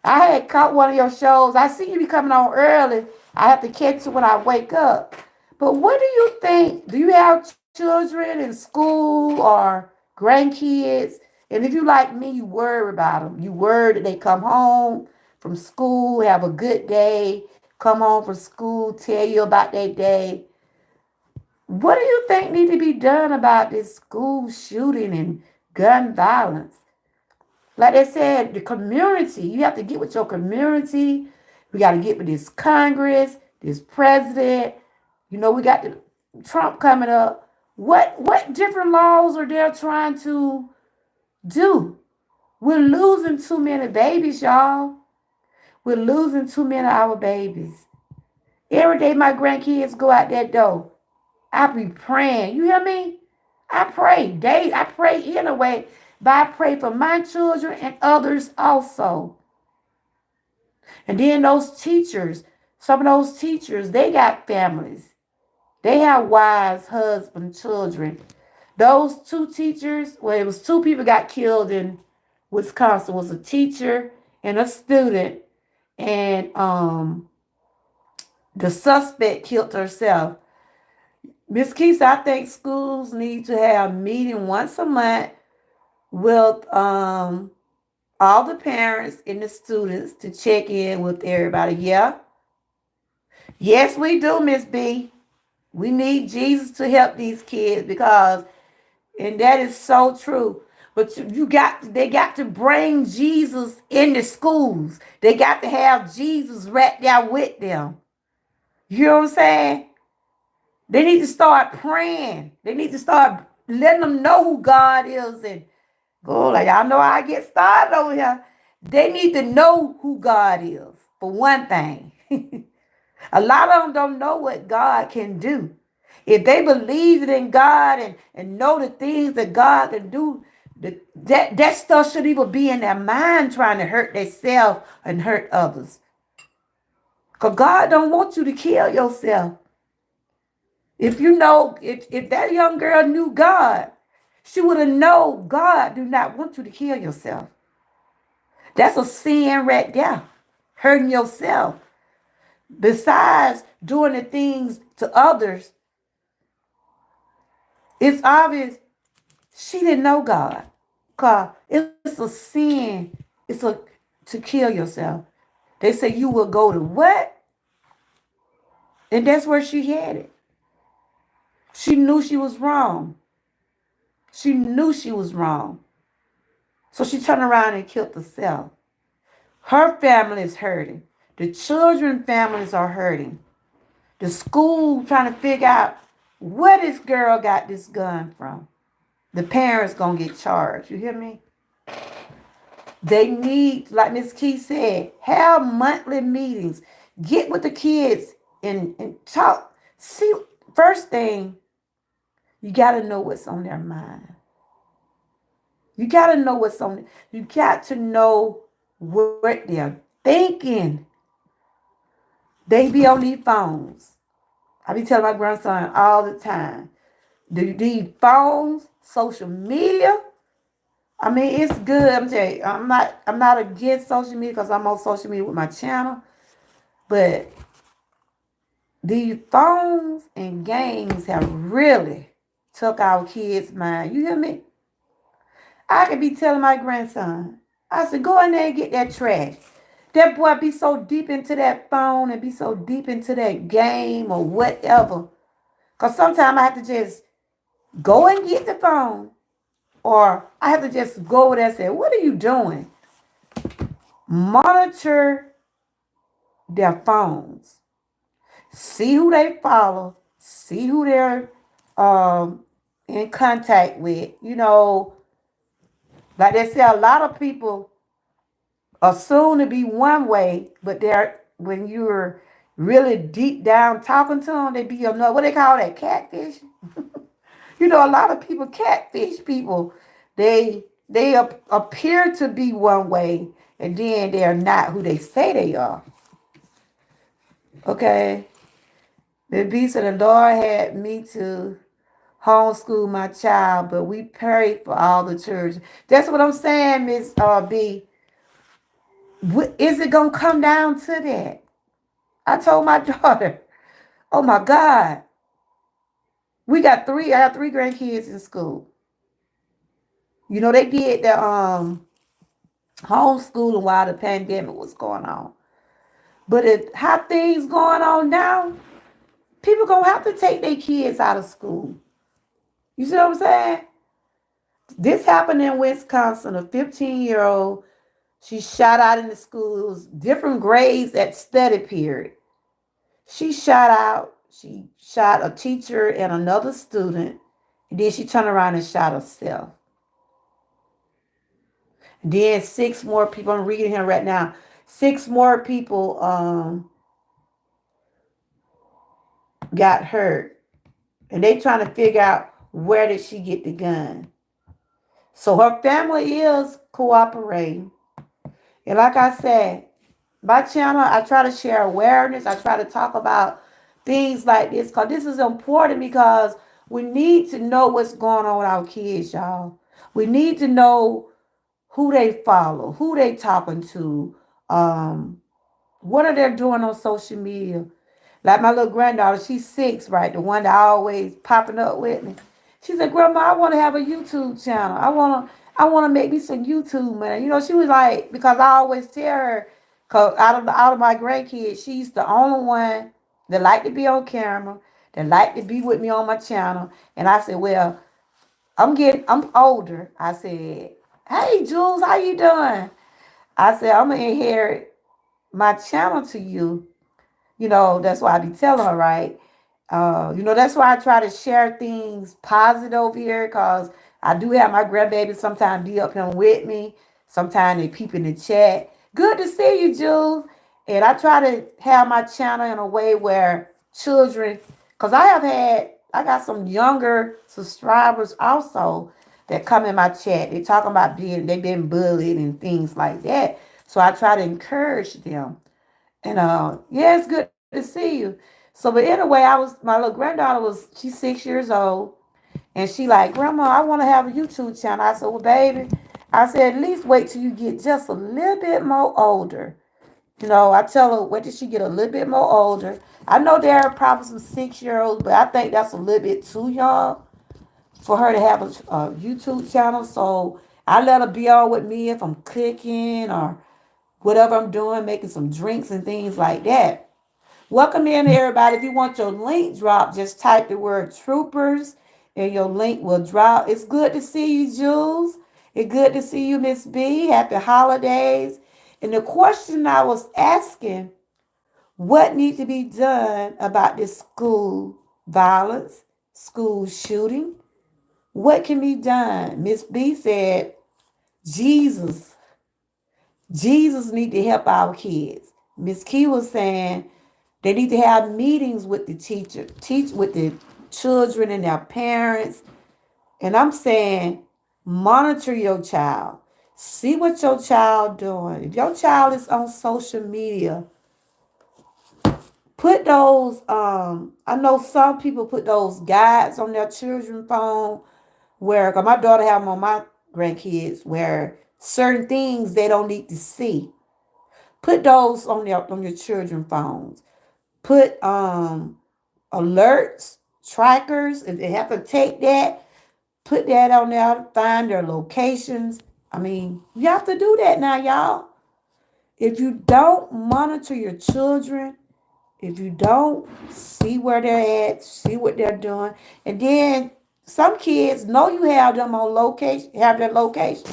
[SPEAKER 1] I had caught one of your shows. I see you be coming on early. I have to catch you when I wake up. But what do you think? Do you have children in school or grandkids? And if you like me, you worry about them. You worry that they come home from school, have a good day, come home from school, tell you about their day. What do you think need to be done about this school shooting and gun violence? Like they said, the community, you have to get with your community. We got to get with this Congress, this president. We got the Trump coming up. What different laws are they trying to do? We're losing too many babies, y'all. We're losing too many of our babies. Every day my grandkids go out that door. I be praying. You hear me? I pray. I pray anyway, but I pray for my children and others also. And then those teachers, some of those teachers, they got families. They have wives, husbands, children. Those two teachers, well, it was two people got killed in Wisconsin. It was a teacher and a student, and the suspect killed herself. Miss Keisha, I think schools need to have a meeting once a month with all the parents and the students to check in with everybody. Yeah. Yes, we do, Miss B. We need Jesus to help these kids because, and that is so true. But they got to bring Jesus in the schools. They got to have Jesus right there with them. You know what I'm saying? They need to start praying. They need to start letting them know who God is and go like y'all know how I get started over here. They need to know who God is, for one thing. A lot of them don't know what God can do. If they believe in God and know the things that God can do, that stuff should even be in their mind trying to hurt themselves and hurt others. Because God don't want you to kill yourself. If that young girl knew God, she would have known God do not want you to kill yourself. That's a sin right there. Hurting yourself. Besides doing the things to others, it's obvious she didn't know God. Because it's a sin. To kill yourself. They say you will go to what? And that's where she headed. She knew she was wrong. She knew she was wrong. So she turned around and killed herself. Her family is hurting. The children's families are hurting. The school trying to figure out where this girl got this gun from. The parents gonna get charged. You hear me? They need, like Miss Key said, have monthly meetings. Get with the kids and talk. See, first thing, you gotta know what's on their mind. You gotta know what's on. You got to know what they're thinking. They be on these phones. I be telling my grandson all the time. These phones, social media. I mean, it's good. I'm telling you, I'm not against social media because I'm on social media with my channel. But these phones and games have really took our kids' mind. You hear me? I could be telling my grandson, I said, go in there and get that trash. That boy be so deep into that phone and be so deep into that game or whatever. Because sometimes I have to just go and get the phone. Or I have to just go over there and say, what are you doing? Monitor their phones. See who they follow. See who they're in contact with. Like they say, a lot of people assume to be one way, but they're when you're really deep down talking to them, they be another. What they call that, catfish? A lot of people catfish people. They appear to be one way, and then they're not who they say they are. Okay, the beast of the Lord had me to homeschool my child, but we prayed for all the children. That's what I'm saying, Miss B. Is it gonna come down to that? I told my daughter, "Oh my God, we got three. I have three grandkids in school. They did the homeschooling while the pandemic was going on. But how things going on now, people gonna have to take their kids out of school. You see what I'm saying? This happened in Wisconsin. A 15-year-old, she shot out in the school. It was different grades at study period. She shot out. She shot a teacher and another student. And then she turned around and shot herself. And then six more people. I'm reading here right now. Six more people got hurt. And they trying to figure out where did she get the gun. So her family is cooperating. And like I said, my channel, I try to share awareness. I try to talk about things like this because this is important because we need to know what's going on with our kids, y'all. We need to know who they follow, who they talking to, what are they doing on social media. Like my little granddaughter, she's 6, right? The one that always popping up with me. She said, Grandma, I want to have a YouTube channel. I wanna make me some YouTube money. She was like, because I always tell her, cause out of my grandkids, she's the only one that like to be on camera, that like to be with me on my channel. And I said, well, I'm older. I said, hey Jules, how you doing? I said, I'm gonna inherit my channel to you. That's why I be telling her, right? That's why I try to share things positive over here because I do have my grandbabies sometimes be up here with me. Sometimes they peep in the chat. Good to see you, Jules. And I try to have my channel in a way where children, because I got some younger subscribers also that come in my chat. They talking about they've been bullied and things like that. So I try to encourage them. And yeah, it's good to see you. So, but anyway, my little granddaughter she's 6 years old, and she like, Grandma, I want to have a YouTube channel. I said, well, baby, I said at least wait till you get just a little bit more older. I tell her wait till she get a little bit more older. I know there are probably some 6-year-olds, but I think that's a little bit too young for her to have a YouTube channel. So I let her be on with me if I'm cooking or whatever I'm doing, making some drinks and things like that. Welcome in, everybody. If you want your link drop, just type the word troopers and your link will drop. It's good to see you, Jules. It's good to see you, Miss B. Happy holidays. And the question I was asking, what needs to be done about this school violence, school shooting? What can be done? Miss B said, Jesus. Jesus need to help our kids. Miss Key was saying they need to have meetings with the teacher, teach with the children and their parents. And I'm saying monitor your child. See what your child doing. If your child is on social media, put those I know some people put those guides on their children's phone where 'cause my daughter have them on my grandkids where certain things they don't need to see. Put those on your children's phones. Put alerts, trackers. If they have to take that, put that on there, find their locations. I mean, you have to do that now, y'all. If you don't monitor your children, if you don't see where they're at, see what they're doing, and then some kids know you have them on location, have their location.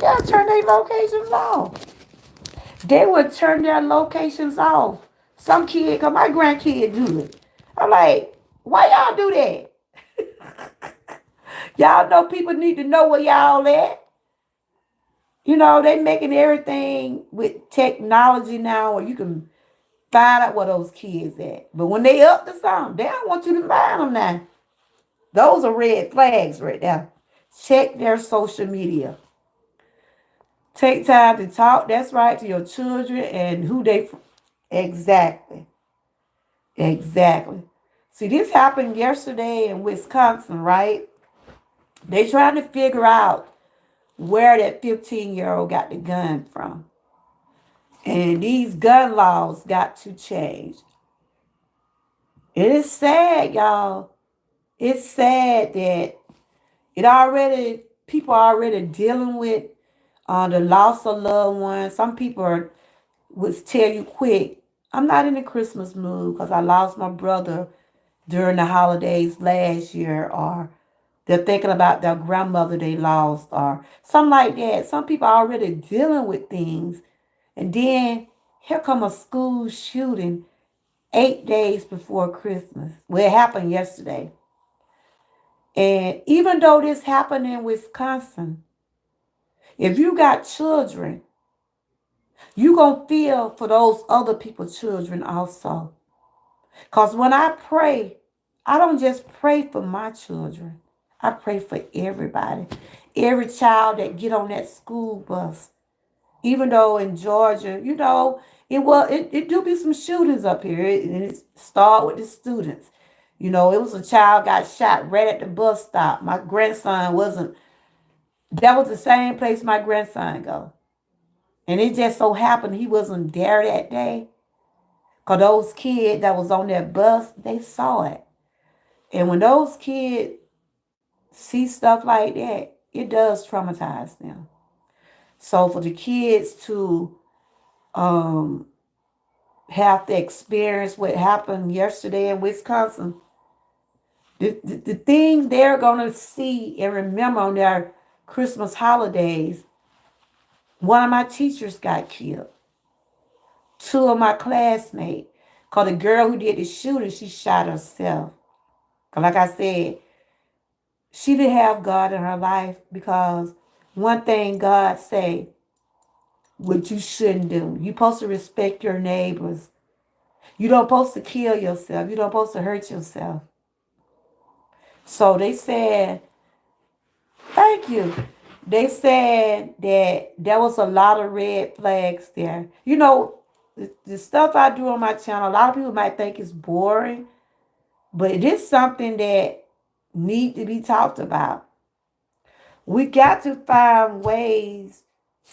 [SPEAKER 1] They'll turn their locations off. They would turn their locations off. Some kid, cause my grandkid do it. I'm like, why y'all do that? Y'all know people need to know where y'all at. You know, they making everything with technology now where you can find out where those kids at. But when they up to something, they don't want you to find them now. Those are red flags right there. Check their social media. Take time to talk, that's right, to your children and who they exactly. Exactly. See, this happened yesterday in Wisconsin, right? They trying to figure out where that 15-year-old got the gun from. And these gun laws got to change. It is sad, y'all. It's sad that it already people are already dealing with the loss of loved ones. Some people would tell you quick, I'm not in the Christmas mood because I lost my brother during the holidays last year, or they're thinking about their grandmother they lost, or something like that. Some people are already dealing with things, and then here come a school shooting 8 days before Christmas. Well, it happened yesterday. And even though this happened in Wisconsin, if you got children, you gonna feel for those other people's children also. Because when I pray, I don't just pray for my children. I pray for everybody. Every child that get on that school bus. Even though in Georgia, it do be some shootings up here. And it start with the students. You know, it was a child got shot right at the bus stop. My grandson wasn't, that was the same place my grandson go. And it just so happened he wasn't there that day. Because those kids that was on that bus, they saw it. And when those kids see stuff like that, it does traumatize them. So for the kids to um, have to experience what happened yesterday in Wisconsin, the things they're going to see and remember on their Christmas holidays, one of my teachers got killed. Two of my classmates, because the girl who did the shooting, she shot herself. 'Cause like I said, she didn't have God in her life because one thing God say, what you shouldn't do. You supposed to respect your neighbors. You don't supposed to kill yourself. You don't supposed to hurt yourself. So they said, thank you. They said that there was a lot of red flags there. You know, the stuff I do on my channel, a lot of people might think it's boring, but it is something that need to be talked about. We got to find ways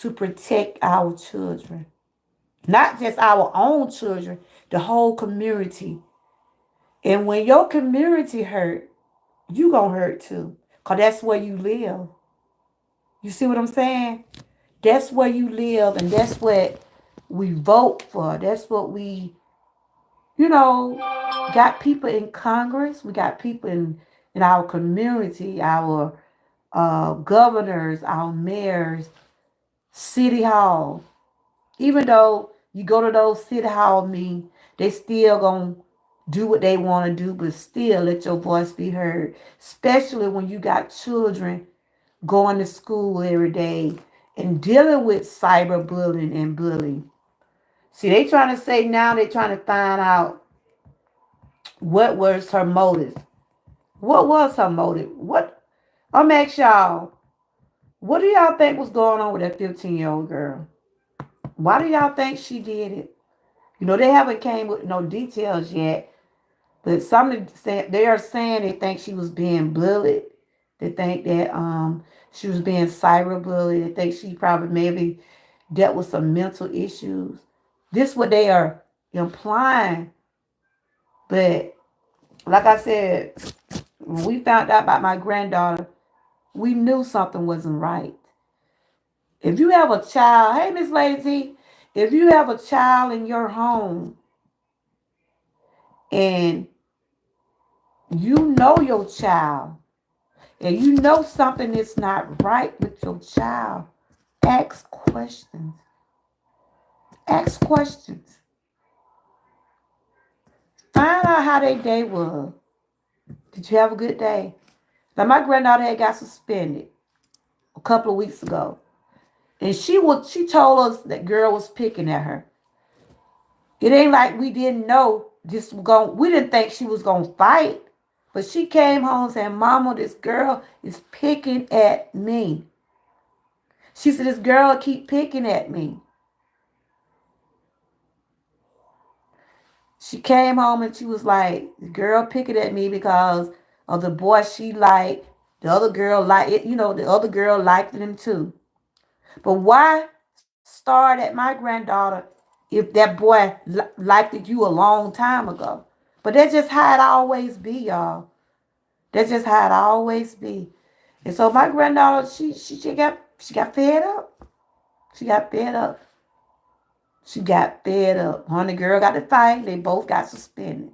[SPEAKER 1] to protect our children. Not just our own children, the whole community. And when your community hurt, you gonna hurt too. Cause that's where you live. You see what I'm saying? That's where you live and that's what we vote for. That's what we You know, got people in Congress, we got people in our community, our governors, our mayors, city hall. Even though you go to those city hall meetings, they still gonna do what they want to do, but still let your voice be heard. Especially when you got children going to school every day and dealing with cyberbullying and bullying. See, they trying to say now they trying to find out what was her motive. What was her motive? What I'm ask y'all, what do y'all think was going on with that 15-year-old girl? Why do y'all think she did it? You know, they haven't came with no details yet, but some they are saying they think she was being bullied. They think that she was being cyberbullied. They think she probably maybe dealt with some mental issues. This what they are implying. But like I said, when we found out about my granddaughter, we knew something wasn't right. If you have a child, hey Miss Lazy, if you have a child in your home and you know your child and you know something is not right with your child, ask questions. Ask questions. Find out how their day was. Did you have a good day? Now my granddaughter had got suspended a couple of weeks ago. And she told us that girl was picking at her. It ain't like we didn't know this was going we didn't think she was gonna fight. But she came home saying, Mama, this girl is picking at me. She said, this girl keep picking at me. She came home and she was like, the girl picking at me because of the boy she liked. The other girl liked it, the other girl liked him too. But why start at my granddaughter if that boy liked you a long time ago? But that's just how it always be, y'all. That's just how it always be. And so my granddaughter, she got fed up. She got fed up. She got fed up. Honey girl got to fight. They both got suspended.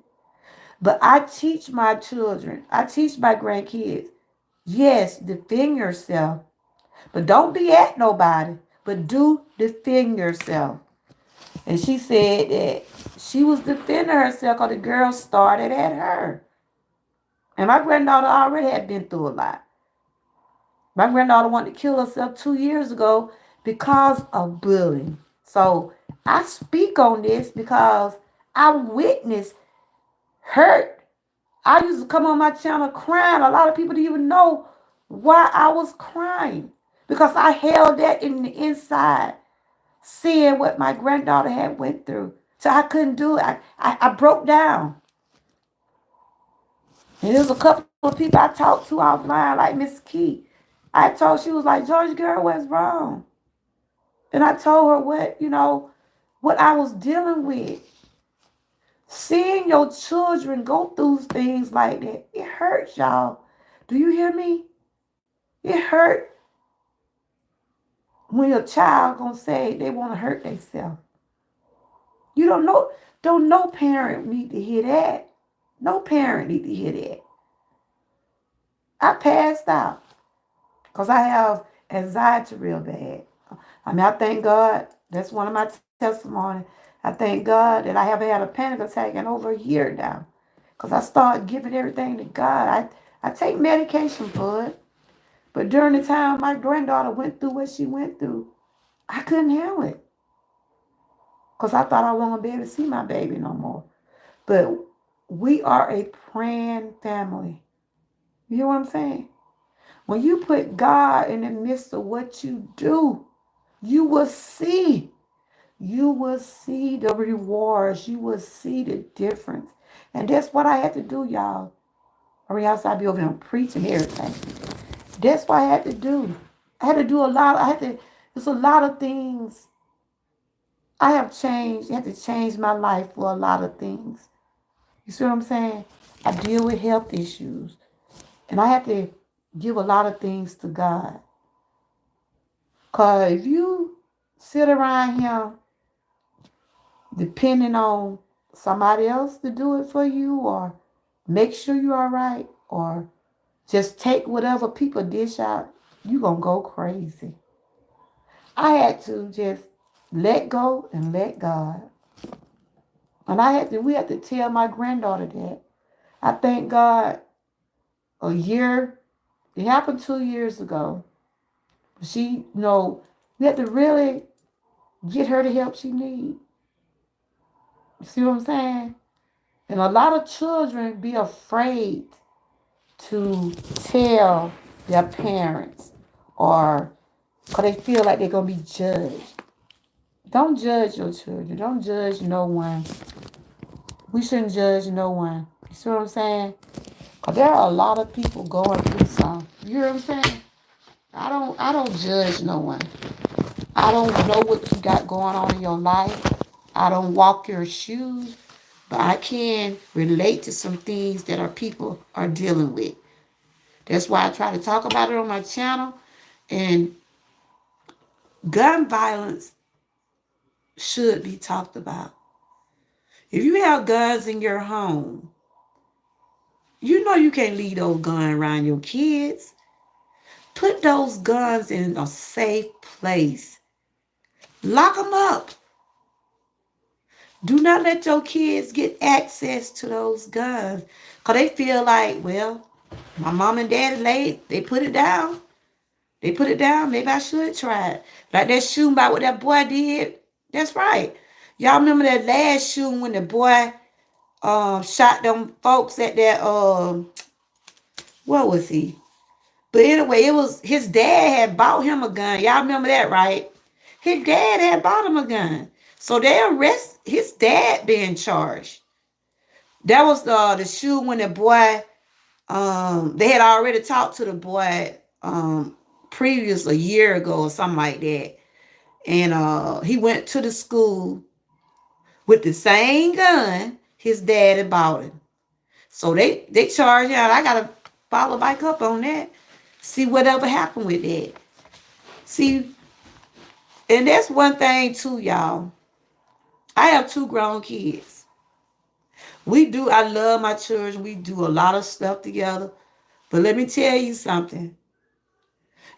[SPEAKER 1] But I teach my children, I teach my grandkids, yes, defend yourself. But don't be at nobody. But do defend yourself. And she said that she was defending herself because the girl started at her. And my granddaughter already had been through a lot. My granddaughter wanted to kill herself 2 years ago because of bullying. So I speak on this because I witnessed hurt. I used to come on my channel crying. A lot of people didn't even know why I was crying because I held that in the inside, seeing what my granddaughter had went through. So I couldn't do it. I broke down. And there was a couple of people I talked to offline, like Miss Key. I told she was like, George girl, what's wrong? And I told her what I was dealing with. Seeing your children go through things like that, it hurts, y'all. Do you hear me? It hurt when your child gonna say they want to hurt themselves. You don't no parent need to hear that. No parent need to hear that. I passed out because I have anxiety real bad. I mean, I thank God. That's one of my testimony. I thank God that I haven't had a panic attack in over a year now. Because I started giving everything to God. I take medication for it. But during the time my granddaughter went through what she went through, I couldn't handle it. Because I thought I wasn't going to be able to see my baby no more. But we are a praying family. You hear what I'm saying? When you put God in the midst of what you do, you will see. You will see the rewards. You will see the difference. And that's what I had to do, y'all. Or else I'd be over here preaching everything. That's what I had to do. I had to do a lot. There's a lot of things I have changed. I had to change my life for a lot of things. You see what I'm saying? I deal with health issues. And I have to give a lot of things to God. Because if you sit around here depending on somebody else to do it for you, or make sure you're all right, or just take whatever people dish out, you gonna go crazy. I had to just let go and let God. And we had to tell my granddaughter that. I thank God a year, it happened 2 years ago. She, we had to really get her the help she needs. You see what I'm saying? And a lot of children be afraid to tell their parents, or because they feel like they're going to be judged. Don't judge your children. Don't judge no one. We shouldn't judge no one. You see what I'm saying? Because there are a lot of people going through some. You hear what I'm saying? I don't judge no one. I don't know what you got going on in your life. I don't walk your shoes, but I can relate to some things that our people are dealing with. That's why I try to talk about it on my channel. And gun violence should be talked about. If you have guns in your home, you know you can't leave those guns around your kids. Put those guns in a safe place. Lock them up. Do not let your kids get access to those guns. Because they feel like, well, my mom and daddy they put it down. They put it down. Maybe I should try it. Like that shooting about what that boy did. That's right. Y'all remember that last shooting when the boy shot them folks at that what was he? But anyway, it was his dad had bought him a gun. Y'all remember that, right? His dad had bought him a gun. So they arrest his dad being charged. That was the shoe when the boy they had already talked to the boy previous a year ago or something like that. And he went to the school with the same gun his dad had bought him. So they charged out. I gotta follow back up on that. See whatever happened with that. See, and that's one thing too, y'all. I have two grown kids. I love my children. We do a lot of stuff together. But let me tell you something.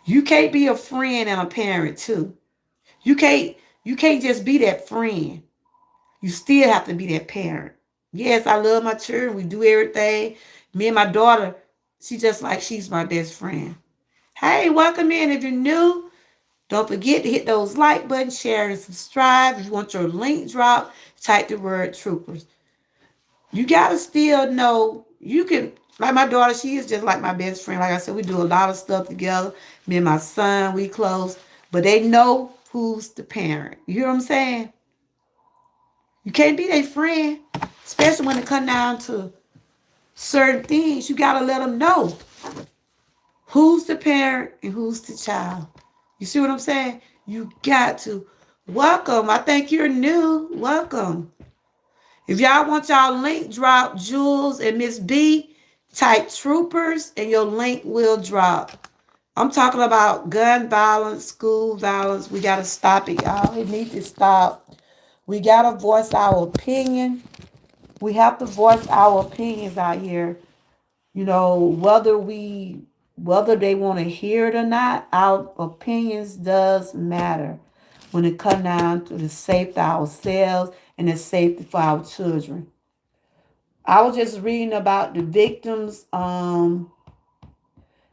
[SPEAKER 1] You can't be a friend and a parent too. You can't you can't just be that friend. You still have to be that parent. Yes, I love my children. We do everything. Me and my daughter, she's my best friend. Hey, welcome in. If you're new, don't forget to hit those like buttons, share, and subscribe. If you want your link dropped, type the word troopers. You gotta still know you can, like my daughter, she is just like my best friend. Like I said, we do a lot of stuff together. Me and my son, we close. But they know who's the parent. You hear what I'm saying? You can't be their friend, especially when it comes down to certain things. You gotta let them know who's the parent and who's the child. You see what I'm saying? You got to. Welcome. I think you're new. Welcome. If y'all want y'all link drop, Jules and Miss B, type troopers and your link will drop. I'm talking about gun violence, school violence. We got to stop it, y'all. It needs to stop. We got to voice our opinion. We have to voice our opinions out here. Whether they want to hear it or not, our opinions does matter when it comes down to the safety of ourselves and the safety for our children. I was just reading about the victims.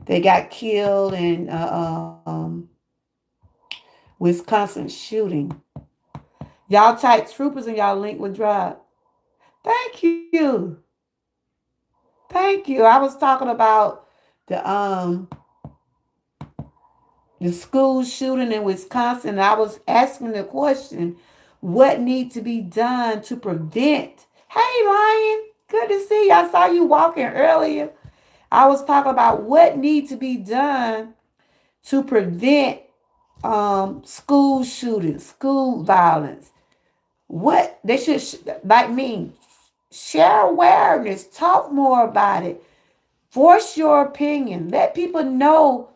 [SPEAKER 1] They got killed in Wisconsin shooting. Y'all type troopers and y'all link with drive. Thank you. Thank you. I was talking about the the school shooting in Wisconsin. And I was asking the question, what needs to be done to prevent? Hey, Lion, good to see you. I saw you walking earlier. I was talking about what needs to be done to prevent school shootings, school violence. What they should, like me, share awareness, talk more about it, voice your opinion, let people know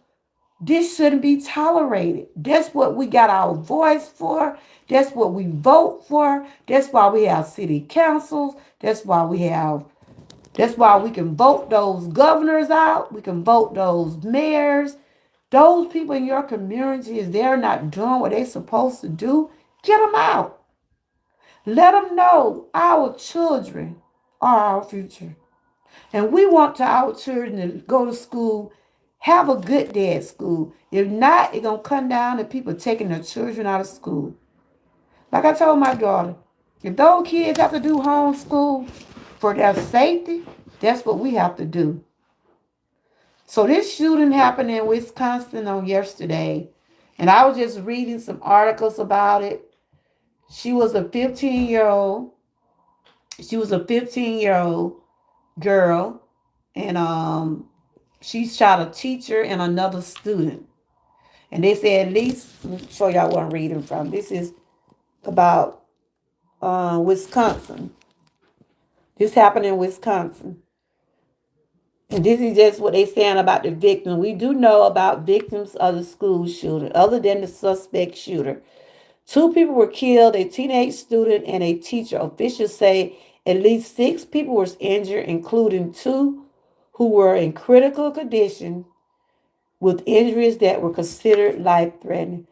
[SPEAKER 1] This shouldn't be tolerated. That's what we got our voice for. That's what we vote for. That's why we have city councils. That's why we can vote those governors out. We can vote those mayors. Those people in your community, if they're not doing what they're supposed to do, get them out. Let them know our children are our future. And we want to our children to go to school, have a good day at school. If not, it's going to come down to people taking their children out of school. Like I told my daughter, if those kids have to do homeschool for their safety, that's what we have to do. So this shooting happened in Wisconsin on yesterday. And I was just reading some articles about it. She was a 15-year old. She was a 15-year-old girl. And she shot a teacher and another student. And they said at least, let me show y'all what I'm reading from. This is about Wisconsin. This happened in Wisconsin. And this is just what they saying about the victim. We do know about victims of the school shooter, other than the suspect shooter. Two people were killed, a teenage student and a teacher. Officials say at least six people were injured, including two who were in critical condition with injuries that were considered life-threatening.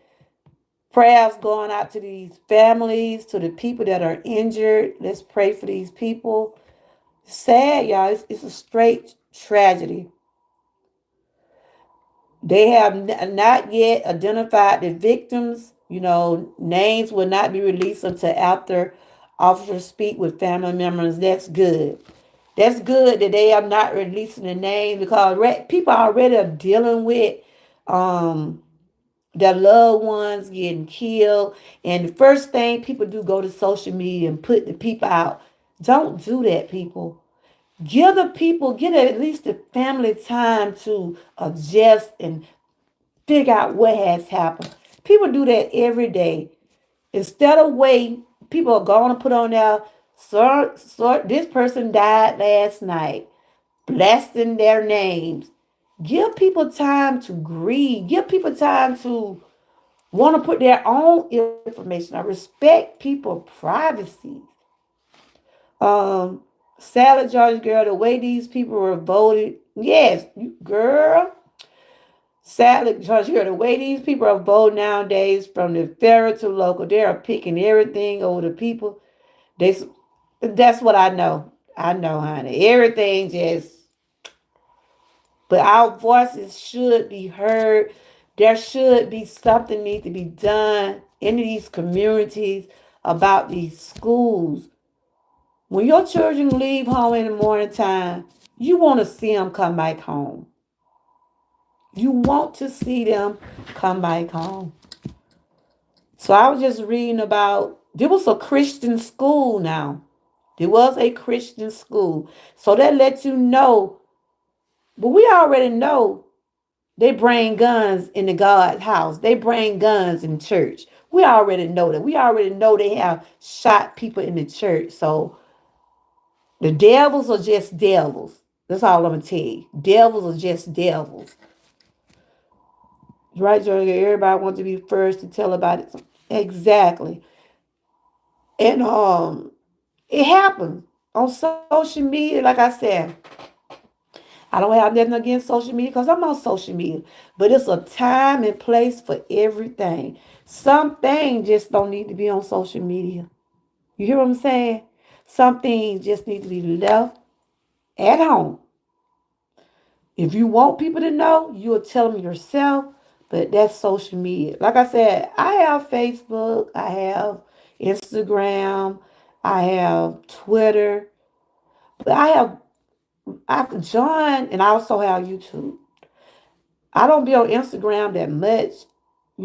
[SPEAKER 1] Prayers going out to these families, to the people that are injured. Let's pray for these people. Sad, y'all. It's a straight tragedy. They have not yet identified the victims. Names will not be released until after officers speak with family members. That's good. That's good that they are not releasing the name because people already are dealing with um, their loved ones getting killed. And the first thing people do go to social media and put the people out. Don't do that, people. Give at least the family time to adjust and figure out what has happened. People do that every day. Instead of waiting, people are going to put on there, this person died last night, blasting their names. Give people time to grieve. Give people time to want to put their own information. I respect people's privacy. Um, Salad George girl, the way these people were voted, yes, girl. Sadly, George, the way these people are voting nowadays, from the federal to local, they are picking everything over the people. They, that's what I know. I know, honey. Everything just, but our voices should be heard. There should be something need to be done in these communities about these schools. When your children leave home in the morning time, you want to see them come back home. You want to see them come back home. So I was just reading about there was a Christian school now. There was a Christian school. So that lets you know, but we already know they bring guns in the God's house. They bring guns in church. We already know that. We already know they have shot people in the church. So the devils are just devils. That's all I'm gonna tell you. Devils are just devils. Right, Jordan? Everybody wants to be first to tell about it. Exactly. And it happens on social media. Like I said, I don't have nothing against social media because I'm on social media. But it's a time and place for everything. Some things just don't need to be on social media. You hear what I'm saying? Some things just need to be left at home. If you want people to know, you'll tell them yourself. But that's social media. Like I said, I have Facebook, I have Instagram, I have Twitter, but I've joined, and I also have YouTube. I don't be on Instagram that much.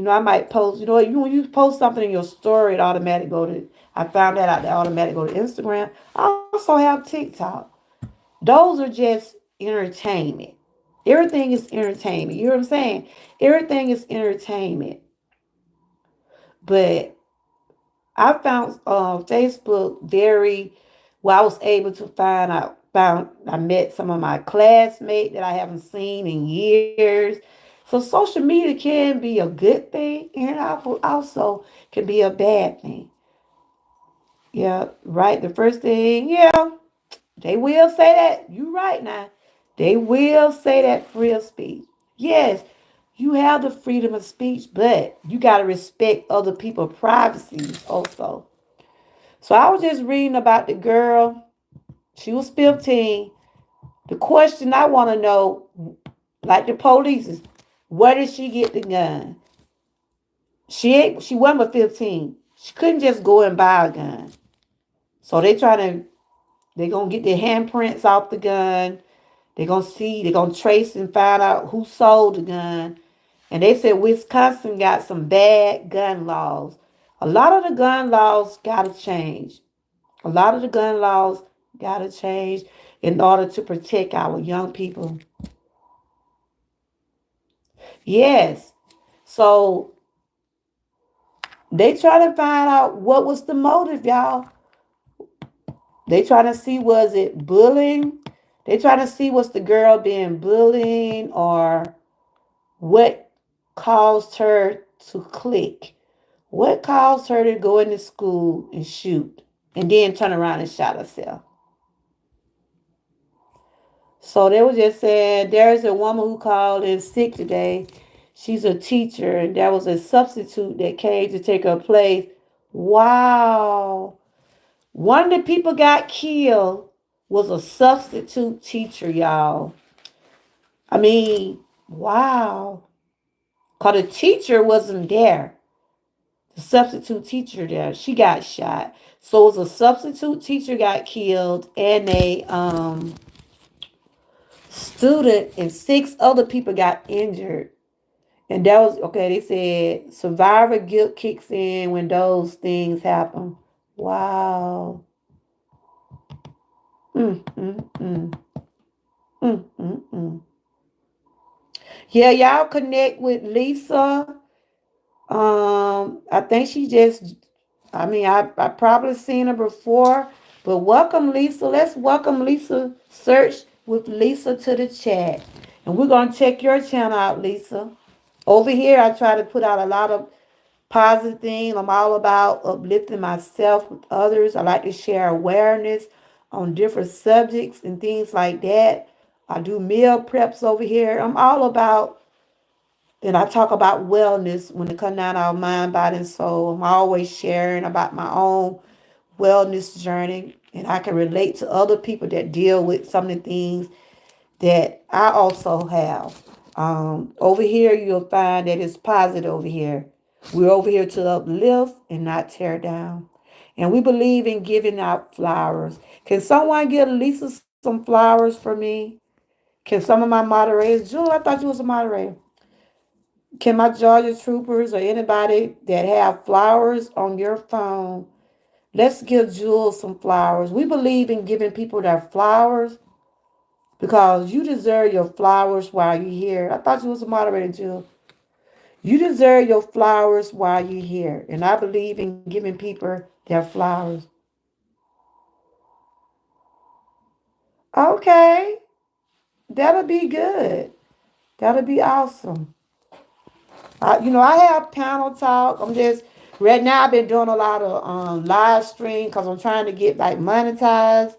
[SPEAKER 1] I might post, when you post something in your story, it automatically go to, I found that out, they automatically go to Instagram. I also have TikTok. Those are just entertainment. Everything is entertainment. You know what I'm saying? Everything is entertainment. But I found Facebook very well. I was able to I met some of my classmates that I haven't seen in years. So social media can be a good thing and also can be a bad thing. Yeah, right. The first thing, yeah, they will say that. You right now. They will say that free of speech. Yes, you have the freedom of speech, but you gotta respect other people's privacies also. So I was just reading about the girl. She was 15. The question I want to know, like the police, is where did she get the gun? She wasn't but 15. She couldn't just go and buy a gun. So they gonna get their handprints off the gun. They're gonna trace and find out who sold the gun. And they said Wisconsin got some bad gun laws. A lot of the gun laws gotta change. A lot of the gun laws gotta change in order to protect our young people. Yes. So they try to find out what was the motive, y'all. They trying to see was it bullying? They trying to see was the girl being bullied or what caused her to click? What caused her to go into school and shoot and then turn around and shot herself? So they were just saying there's a woman who called in sick today. She's a teacher and there was a substitute that came to take her place. Wow. One of the people got killed was a substitute teacher, y'all. I mean, wow. Because the teacher wasn't there. The substitute teacher there, she got shot. So it was a substitute teacher got killed and a student and six other people got injured. And that was okay. They said survivor guilt kicks in when those things happen. Wow. Mm, mm, mm, mm. Yeah, y'all connect with Lisa. I think she just. I probably seen her before, but welcome Lisa. Let's welcome Lisa. Search with Lisa to the chat, and we're gonna check your channel out, Lisa. Over here, I try to put out a lot of positive things. I'm all about uplifting myself with others. I like to share awareness on different subjects and things like that. I do meal preps over here. I'm all about, and I talk about wellness when it comes down to our mind, body, and soul. I'm always sharing about my own wellness journey, and I can relate to other people that deal with some of the things that I also have. Over here, you'll find that it's positive over here. We're over here to uplift and not tear down. And we believe in giving out flowers. Can someone give Lisa some flowers for me? Can some of my moderators, Jewel, I thought you was a moderator. Can my Georgia troopers or anybody that have flowers on your phone, let's give Jewel some flowers. We believe in giving people their flowers because you deserve your flowers while you're here. I thought you was a moderator, Jewel. You deserve your flowers while you're here. And I believe in giving people their flowers. Okay, that'll be good. That'll be awesome. I have panel talk. I'm just right now. I've been doing a lot of live stream because I'm trying to get like monetized.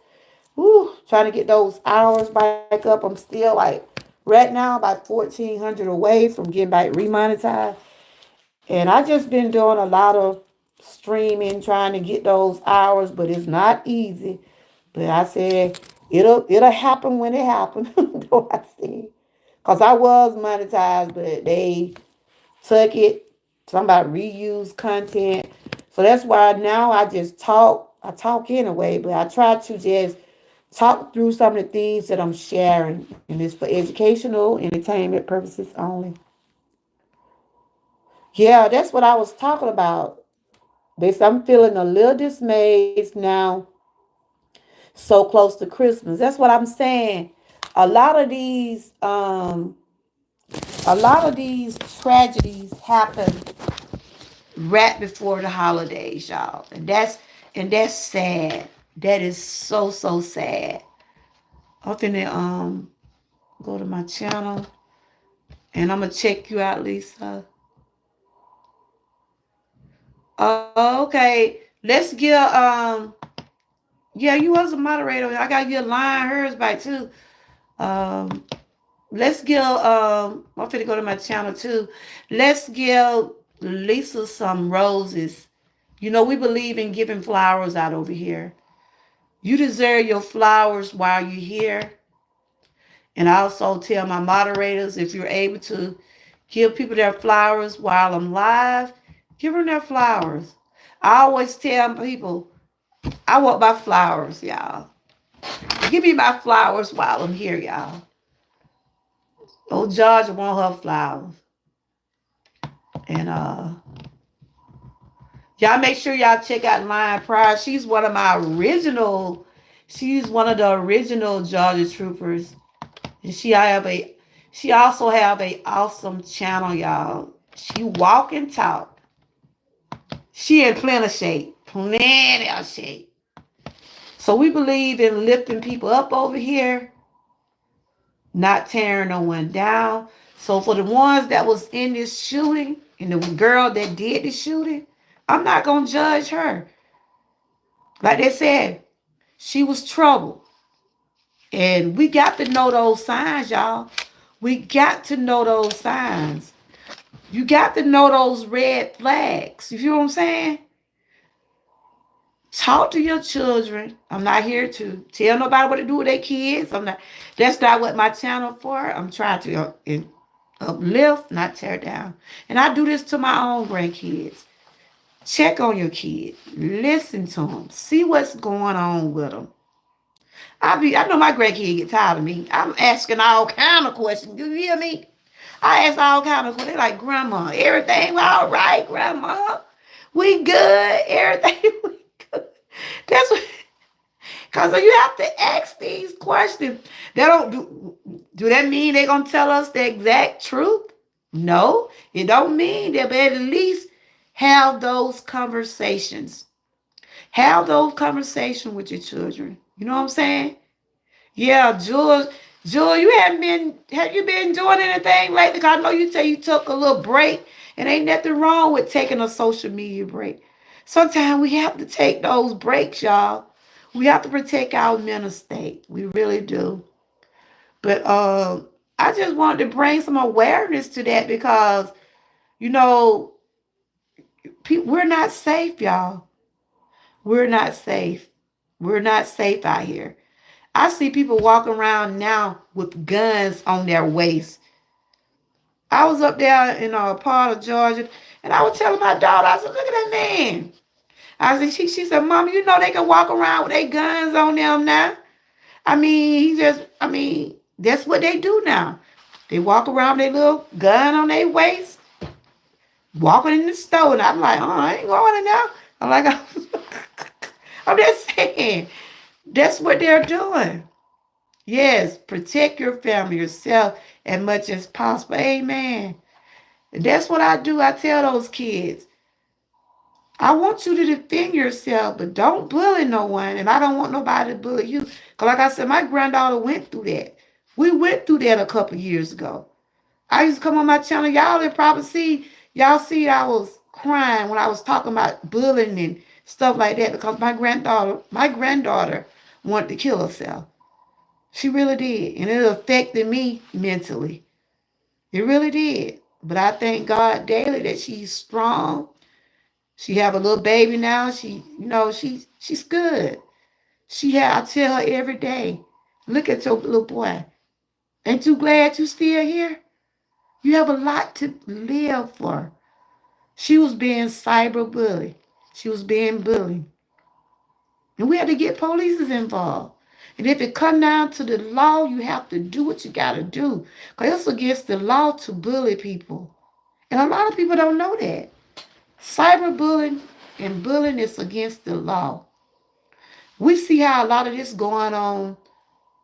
[SPEAKER 1] Woo, trying to get those hours back up. I'm still like right now about 1,400 away from getting back remonetized. And I just been doing a lot of streaming, trying to get those hours, but it's not easy. But I said it'll happen when it happens. Though I said, cause I was monetized, but they took it. Somebody reuse content. So that's why now I just talk. I talk anyway, but I try to just talk through some of the things that I'm sharing. And it's for educational, entertainment purposes only. Yeah, that's what I was talking about. This I'm feeling a little dismayed now, so close to Christmas. That's what I'm saying. A lot of these, um, a lot of these tragedies happen right before the holidays, y'all. And that's sad. That is so sad. I'm finna go to my channel. And I'm gonna check you out, Lisa. Okay. Let's get yeah, you was a moderator. I gotta get line hers back too. Um let's give I'm finna go to my channel too. Let's give Lisa some roses. You know, we believe in giving flowers out over here. You deserve your flowers while you're here. And I also tell my moderators, if you're able to give people their flowers while I'm live, give them their flowers. I always tell people, I want my flowers, y'all. Give me my flowers while I'm here, y'all. Oh, Georgia want her flowers. And y'all make sure y'all check out Lion Pride. She's one of the original Georgia Troopers. And she also have a awesome channel, y'all. She walk and talk. She in plenty of shape. Plenty of shape. So we believe in lifting people up over here, not tearing no one down. So for the ones that was in this shooting and the girl that did the shooting, I'm not gonna judge her. Like they said, she was trouble. And we got to know those signs, y'all. We got to know those signs. You got to know those red flags. You feel what I'm saying? Talk to your children. I'm not here to tell nobody what to do with their kids. I'm not. That's not what my channel for. I'm trying to uplift, not tear down. And I do this to my own grandkids. Check on your kid. Listen to them. See what's going on with them. I know my grandkid get tired of me. I'm asking all kind of questions. You hear me? I ask all kind of questions. They like, Grandma, everything all right, Grandma? We good. Everything we good. That's what. Cause you have to ask these questions. They don't do. Do that mean they gonna tell us the exact truth? No, it don't mean that. But at least have those conversations. Have those conversations with your children. You know what I'm saying? Yeah, Jules. Jules, have you been doing anything lately? Cause I know you say you took a little break, and ain't nothing wrong with taking a social media break. Sometimes we have to take those breaks, y'all. We have to protect our mental state. We really do. But I just wanted to bring some awareness to that because, you know, we're not safe, y'all. We're not safe. We're not safe out here. I see people walking around now with guns on their waist. I was up there in a part of Georgia, and I was telling my daughter, I said, look at that man. I said, she said, Mama, you know they can walk around with their guns on them now. I mean, that's what they do now. They walk around with their little gun on their waist, walking in the store, and I'm like, oh, I ain't going in there. I'm like, I'm just saying, that's what they're doing. Yes, protect your family, yourself as much as possible. Amen. And that's what I do. I tell those kids, I want you to defend yourself, but don't bully no one. And I don't want nobody to bully you. Because like I said, my granddaughter went through that. We went through that a couple years ago. I used to come on my channel. Y'all didn't probably see, y'all see I was crying when I was talking about bullying and stuff like that because my granddaughter wanted to kill herself. She really did. And it affected me mentally. It really did. But I thank God daily that she's strong. She have a little baby now. She's good. I tell her every day, look at your little boy. Ain't you glad you still here? You have a lot to live for. She was being cyber bullied. She was being bullied. And we had to get police involved. And if it come down to the law, you have to do what you got to do. Because it's against the law to bully people. And a lot of people don't know that. Cyberbullying and bullying is against the law. We see how a lot of this going on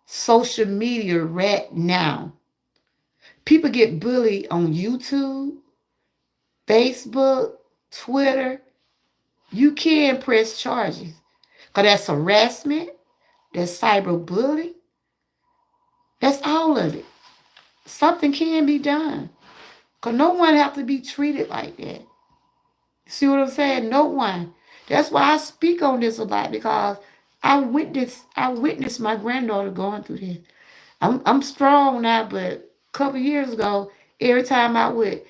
[SPEAKER 1] social media right now. People get bullied on YouTube, Facebook, Twitter. You can press charges. Because that's harassment, that's cyberbullying, that's all of it. Something can be done.
[SPEAKER 3] Because no one have to be treated like that. See what I'm saying? No one. That's why I speak on this a lot because I witnessed my granddaughter going through this. I'm strong now, but a couple years ago, every time I would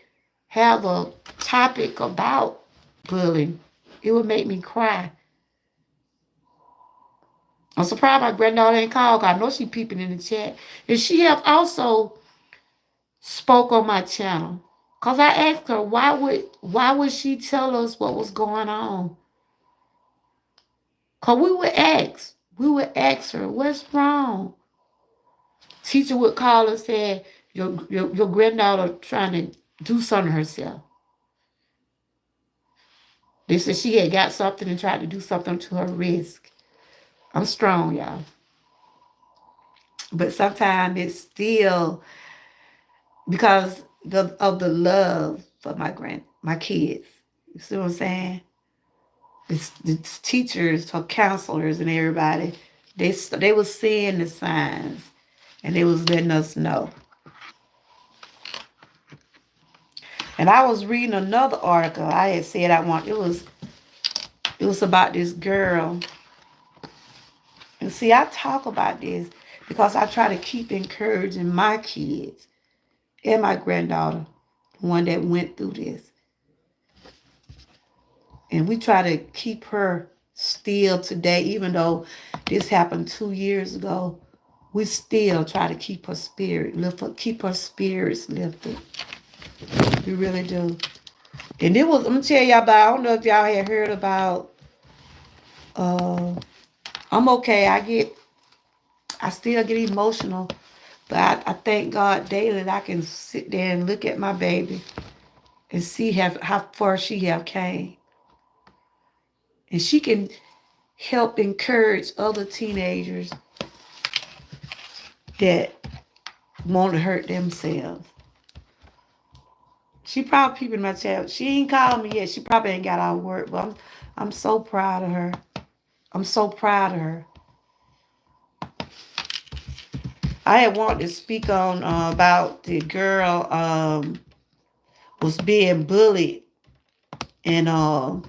[SPEAKER 3] have a topic about bullying, it would make me cry. I'm surprised my granddaughter ain't called. 'Cause I know she peeping in the chat. And she have also spoke on my channel. Cause I asked her why would she tell us what was going on? Cause we would ask her, what's wrong? Teacher would call and say, your granddaughter trying to do something herself. They said she had got something and tried to do something to her wrist. I'm strong, y'all. But sometimes it's still because of the love for my kids. You see what I'm saying? It's teachers, her counselors, and everybody. They was seeing the signs, and they was letting us know. And I was reading another article. I had said I want. It was about this girl. And see, I talk about this because I try to keep encouraging my kids and my granddaughter, the one that went through this. And we try to keep her still today, even though this happened 2 years ago. We still try to keep her spirit lift, keep her spirits lifted. We really do. And it was, I'm gonna tell y'all about, I don't know if y'all had heard about, uh, I'm okay. I still get emotional, but I thank God daily that I can sit there and look at my baby and see how far she have came. And she can help encourage other teenagers that want to hurt themselves. She probably peeping my chat. She ain't called me yet. She probably ain't got out of work, but I'm so proud of her. I'm so proud of her. I had wanted to speak on about the girl was being bullied and her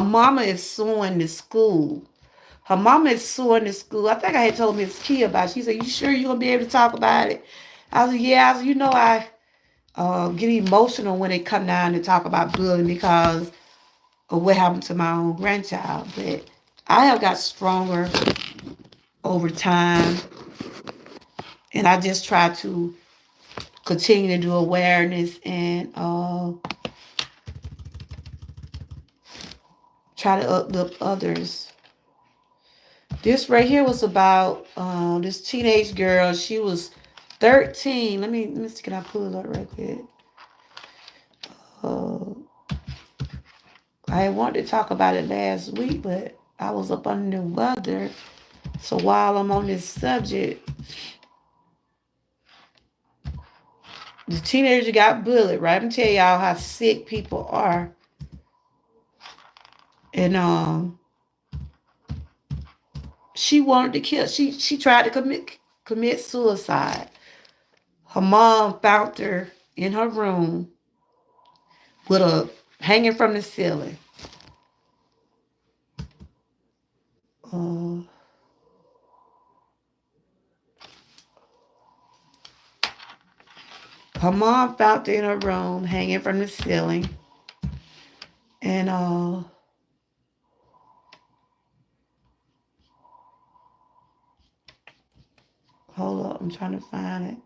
[SPEAKER 3] mama is suing the school. Her mama is suing the school. I think I had told Miss Key about it. She said, "You sure you gonna be able to talk about it?" I was like, "Yeah." I was, I get emotional when it come down to talk about bullying because of what happened to my own grandchild. But I have got stronger over time, and I just try to continue to do awareness and try to uplift others. This right here was about this teenage girl. She was 13. Let me see. Can I pull it up right quick? Uh, I wanted to talk about it last week, but I was up under the weather. So while I'm on this subject, the teenager got bullied, right? I'm gonna tell y'all how sick people are. And she wanted to kill. She tried to commit suicide. Her mom found her in her room with a hanging from the ceiling. Uh, Her mom found her in her room hanging from the ceiling. And hold up, I'm trying to find it.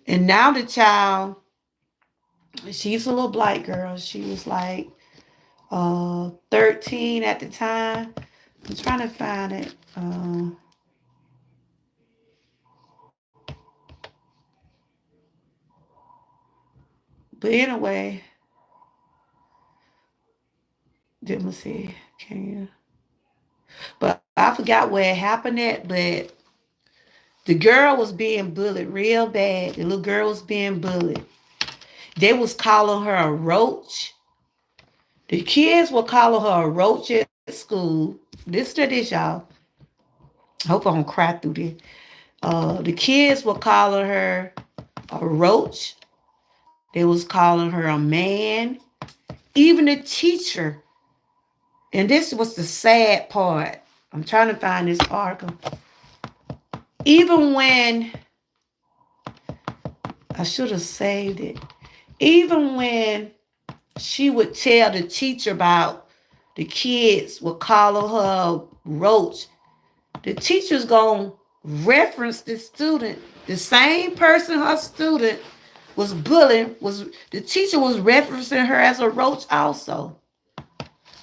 [SPEAKER 3] And now the child, she's a little black girl. She was like 13 at the time. I'm trying to find it. But anyway, let me see. Can you? But I forgot where it happened at. But the girl was being bullied real bad. The little girl was being bullied. They was calling her a roach. The kids were calling her a roach at school. Listen to this, y'all. I hope I don't cry through this. The kids were calling her a roach. They was calling her a man. Even the teacher, and this was the sad part. I'm trying to find this article. Even when I should have saved it, even when she would tell the teacher about the kids would call her roach, the teacher's gonna reference the student, the same person her student was bullying, was the teacher was referencing her as a roach also.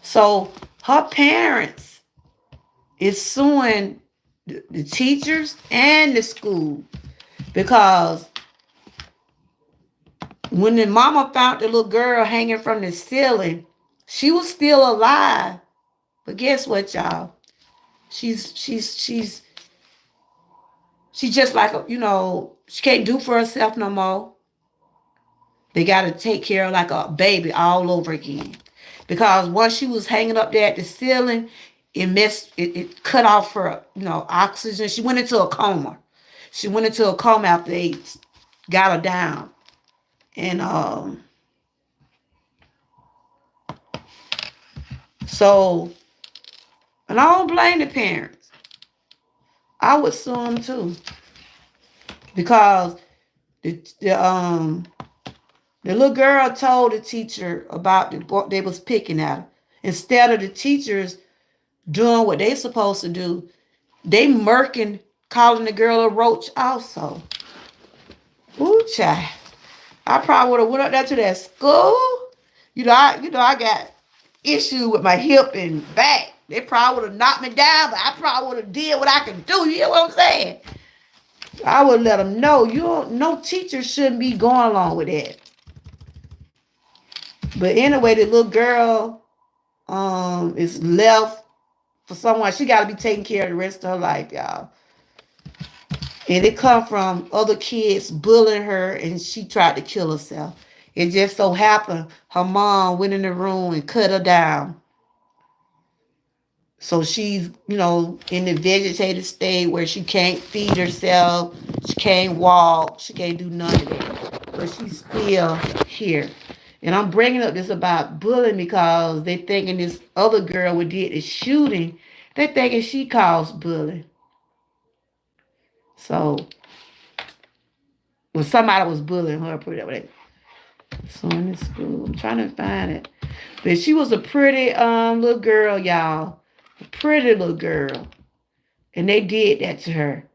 [SPEAKER 3] So her parents is suing the teachers and the school because when the mama found the little girl hanging from the ceiling, she was still alive. But guess what, y'all? She's she's she's she's just like she can't do for herself no more. They got to take care of like a baby all over again. Because once she was hanging up there at the ceiling, it cut off her, oxygen. She went into a coma. She went into a coma after they got her down. And so, and I don't blame the parents. I would sue them too. Because the little girl told the teacher about what they was picking at her. Instead of the teachers doing what they supposed to do, they murking, calling the girl a roach also. Ooh, child. I probably would have went up there to that school. I got issue with my hip and back. They probably would have knocked me down, but I probably would have did what I could do. You know what I'm saying? I would let them know no teacher shouldn't be going along with that. But anyway, the little girl is left for someone. She got to be taking care of the rest of her life, y'all. And it come from other kids bullying her, and she tried to kill herself. It just so happened her mom went in the room and cut her down. So she's, in the vegetative state where she can't feed herself, she can't walk, she can't do none of that. But she's still here. And I'm bringing up this about bullying because they thinking this other girl who did the shooting, they thinking she caused bullying. So, when somebody was bullying her, put it that way. So in this school, I'm trying to find it. But she was a pretty little girl, y'all. A pretty little girl. And they did that to her.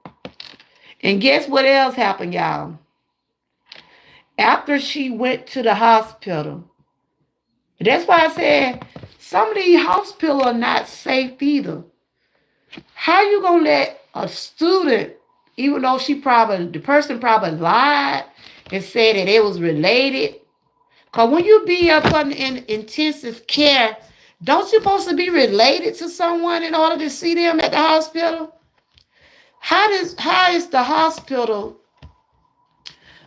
[SPEAKER 3] And guess what else happened, y'all? After she went to the hospital, that's why I said some of these hospitals are not safe either. How you gonna let a student, even though the person probably lied and said that it was related? Because when you be up in intensive care, don't you supposed to be related to someone in order to see them at the hospital? How is the hospital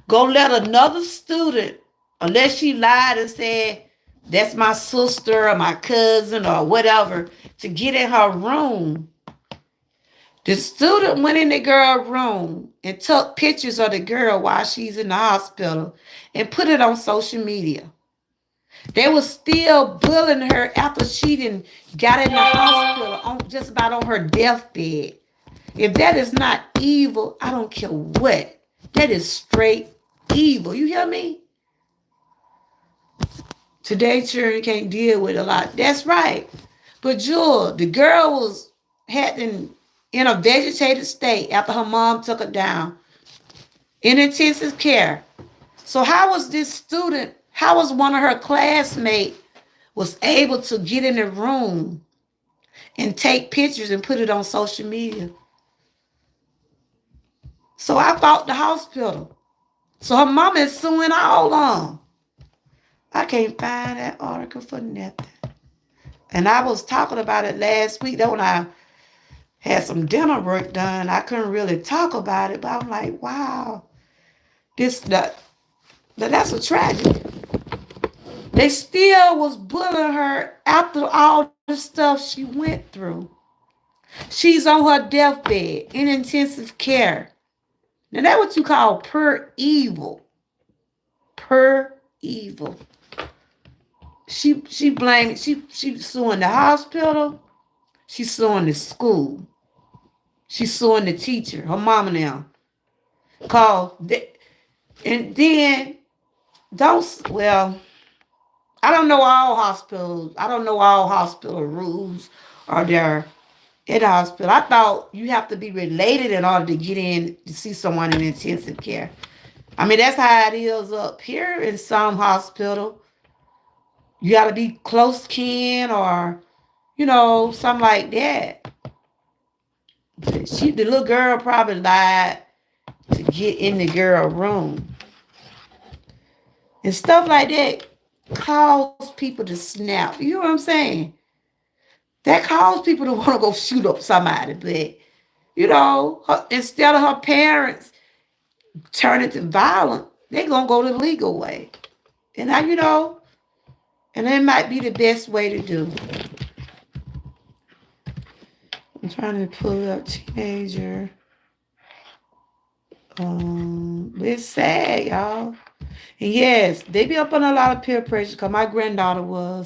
[SPEAKER 3] gonna let another student, unless she lied and said that's my sister or my cousin or whatever, to get in her room? The student went in the girl's room and took pictures of the girl while she's in the hospital and put it on social media. They was still bullying her after she didn't got in the hospital just about on her deathbed. If that is not evil, I don't care what. That is straight evil. You hear me? Today children can't deal with a lot. That's right. But Jewel, the girl was had in a vegetative state after her mom took her down in intensive care. So how was one of her classmates was able to get in the room and take pictures and put it on social media? So I fought the hospital. So her mama is suing all on. I can't find that article for nothing. And I was talking about it last week. That when I had some dental work done, I couldn't really talk about it. But I'm like, wow, that's a tragedy. They still was bullying her after all the stuff she went through. She's on her deathbed in intensive care. Now that's what you call pure evil. Pure evil. She blamed she suing the hospital. She's suing the school. She's suing the teacher, her mama now. Call and then don't well, I don't know all hospitals. I don't know all hospital rules are there in the hospital. I thought you have to be related in order to get in to see someone in intensive care. I mean, that's how it is up here in some hospital. You got to be close kin or, something like that. The little girl probably lied to get in the girl room. And stuff like that cause people to snap. You know what I'm saying? That cause people to want to go shoot up somebody. But, instead of her parents turning to violence, they going to go the legal way. And and that might be the best way to do. I'm trying to pull up teenager. It's sad, y'all. And yes, they be up on a lot of peer pressure because my granddaughter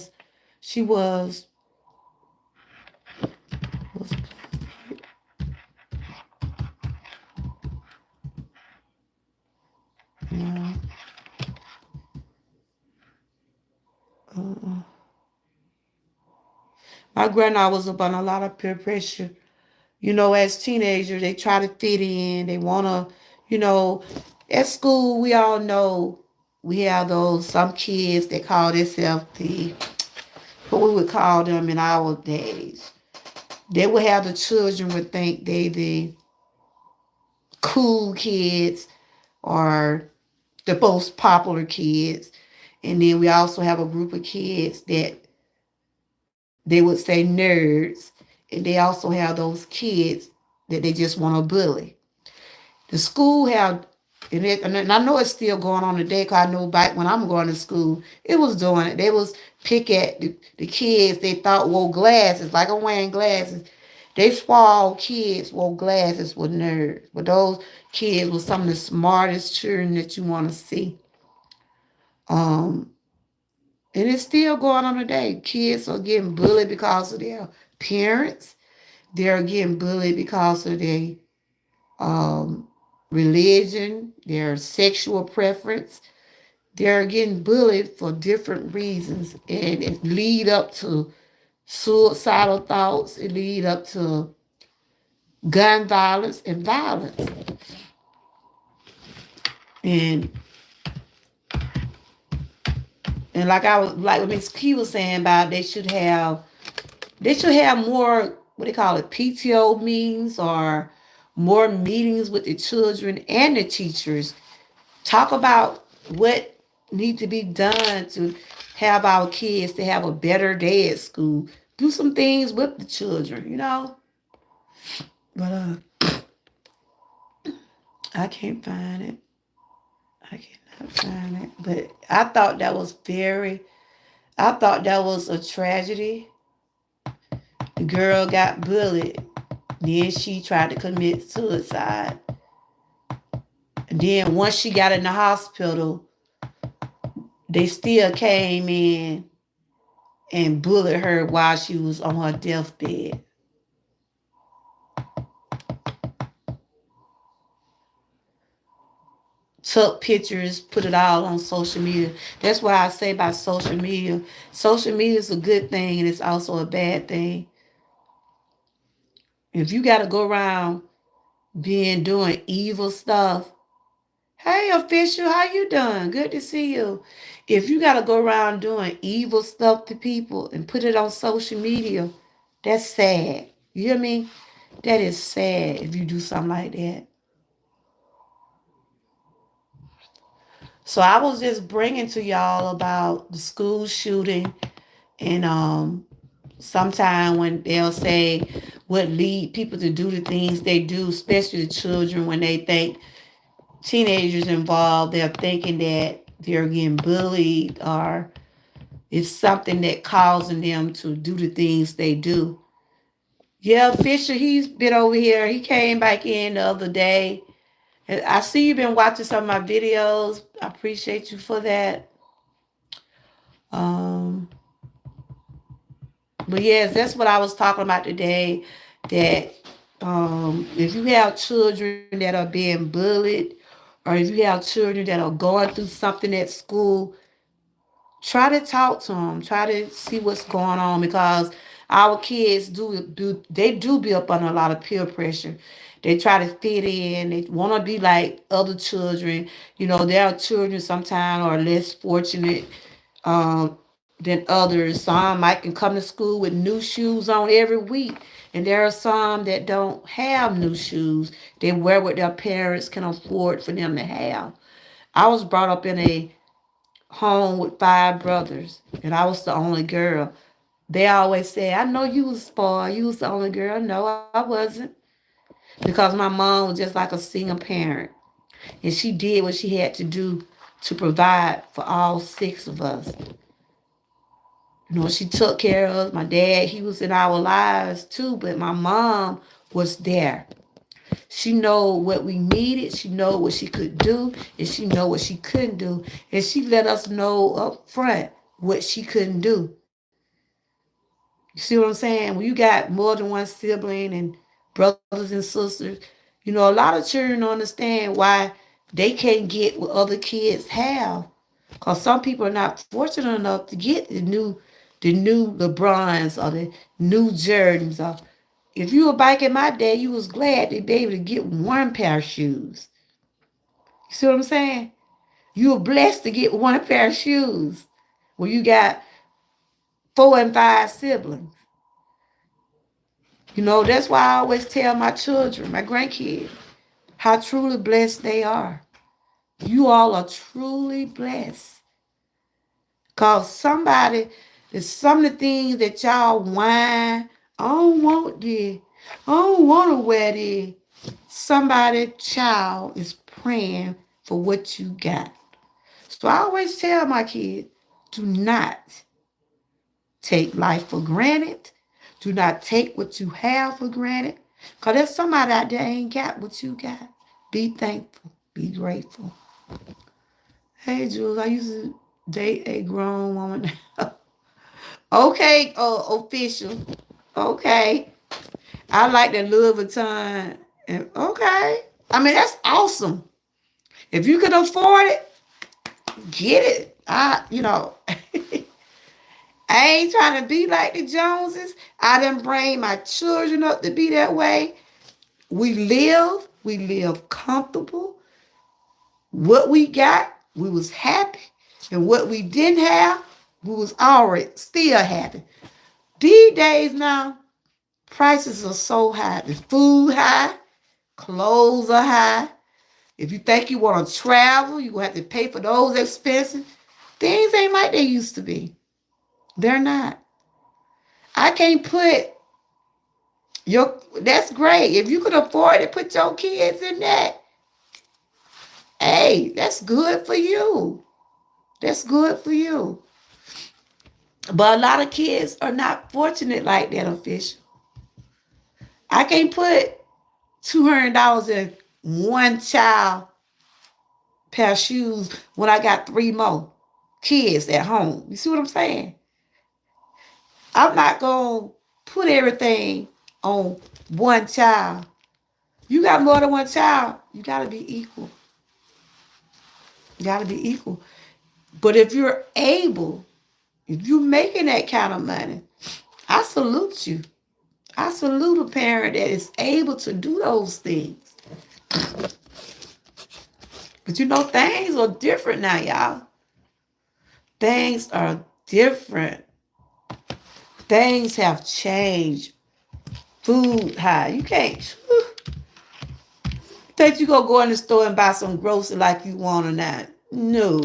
[SPEAKER 3] she was uh, uh, my granddaughter was up on a lot of peer pressure. As teenagers, they try to fit in. They want to, at school, we all know we have some kids that call themselves what we would call them in our days. They would have the children would think they the cool kids or the most popular kids. And then we also have a group of kids that they would say nerds. And they also have those kids that they just want to bully. The school have, and I know it's still going on today because I know back when I'm going to school, it was doing it. They was pick at the kids they thought wore glasses, like I'm wearing glasses. They swore kids wore glasses with nerds. But those kids were some of the smartest children that you want to see. Um, and it's still going on today. Kids are getting bullied because of their parents. They're getting bullied because of their um, religion, their sexual preference. They're getting bullied for different reasons, and it lead up to suicidal thoughts. It lead up to gun violence and violence. And like Miss Key was saying about they should have more what they call it PTO meetings or more meetings with the children and the teachers. Talk about what need to be done to have our kids to have a better day at school. Do some things with the children. But I can't find it. I cannot find it. But I thought that was a tragedy. The girl got bullied. Then she tried to commit suicide. And then once she got in the hospital, they still came in and bullied her while she was on her deathbed. Took pictures, put it all on social media. That's why I say about social media. Social media is a good thing and it's also a bad thing. If you got to go around doing evil stuff, hey official, how you doing? Good to see you. If you got to go around doing evil stuff to people and put it on social media, that's sad. You hear me? That is sad if you do something like that. So I was just bringing to y'all about the school shooting and sometime when they'll say what lead people to do the things they do, especially the children when they think teenagers involved, they're thinking that they're getting bullied or it's something that causing them to do the things they do. Yeah, Fisher, he's been over here. He came back in the other day. And I see you've been watching some of my videos. I appreciate you for that. Um, but yes, that's what I was talking about today. That if you have children that are being bullied, or if you have children that are going through something at school, try to talk to them. Try to see what's going on, because our kids do be up under a lot of peer pressure. They try to fit in. They want to be like other children. You know, there are children sometimes are less fortunate than others. Some might can come to school with new shoes on every week, and there are some that don't have new shoes. They wear what their parents can afford for them to have. I was brought up in a home with five brothers, and I was the only girl. They always say, I know you was spoiled. You was the only girl. No, I wasn't. Because my mom was just like a single parent. And she did what she had to do to provide for all six of us. You know, she took care of us. My dad, he was in our lives too, but my mom was there. She know what we needed. She know what she could do, and she know what she couldn't do. And she let us know up front what she couldn't do. You see what I'm saying? When you got more than one sibling and brothers and sisters, you know, a lot of children don't understand why they can't get what other kids have. Cause some people are not fortunate enough to get the new LeBrons or the new Jordans. Or if you were back in my day, you was glad to be able to get one pair of shoes. You see what I'm saying? You were blessed to get one pair of shoes. When you got four and five siblings. You know, that's why I always tell my children, my grandkids, how truly blessed they are. You all are truly blessed. Because somebody, there's some of the things that y'all whine, I don't want this, I don't want to wear this. Somebody, child, is praying for what you got. So I always tell my kids, do not take life for granted. Do not take what you have for granted. Because there's somebody out there ain't got what you got. Be thankful. Be grateful. Hey, Jules, I used to date a grown woman. Okay, official. Okay. I like the Louis Vuitton. And okay. I mean, that's awesome. If you can afford it, get it. I ain't trying to be like the Joneses. I didn't bring my children up to be that way. We live comfortable. What we got, we was happy. And what we didn't have, we was already still happy. These days now, prices are so high. The food high, clothes are high. If you think you want to travel, you have to pay for those expenses. Things ain't like they used to be. They're not. I can't put that's great. If you could afford to put your kids in that, hey, that's good for you. That's good for you. But a lot of kids are not fortunate like that, official. I can't put $200 in one child pair of shoes when I got three more kids at home. You see what I'm saying? I'm not going to put everything on one child. You got more than one child, you got to be equal. You got to be equal. But if you're able, if you're making that kind of money, I salute you. I salute a parent that is able to do those things. But you know, things are different now, y'all. Things are different. Things have changed. Food high. You can't. Think you gonna go in the store and buy some grocery like you want or not? No.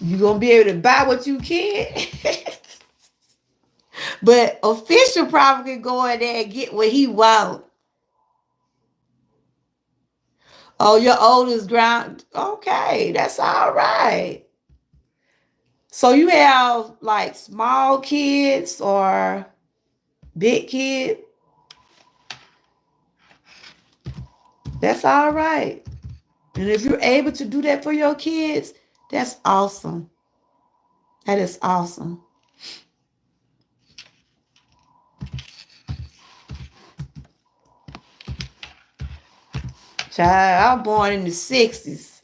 [SPEAKER 3] You gonna be able to buy what you can. But official probably can go in there and get what he want. Oh, your oldest ground. Okay, that's all right. So you have like small kids or big kids? That's all right. And if you're able to do that for your kids, that's awesome. That is awesome. Child, I was born in the 60s.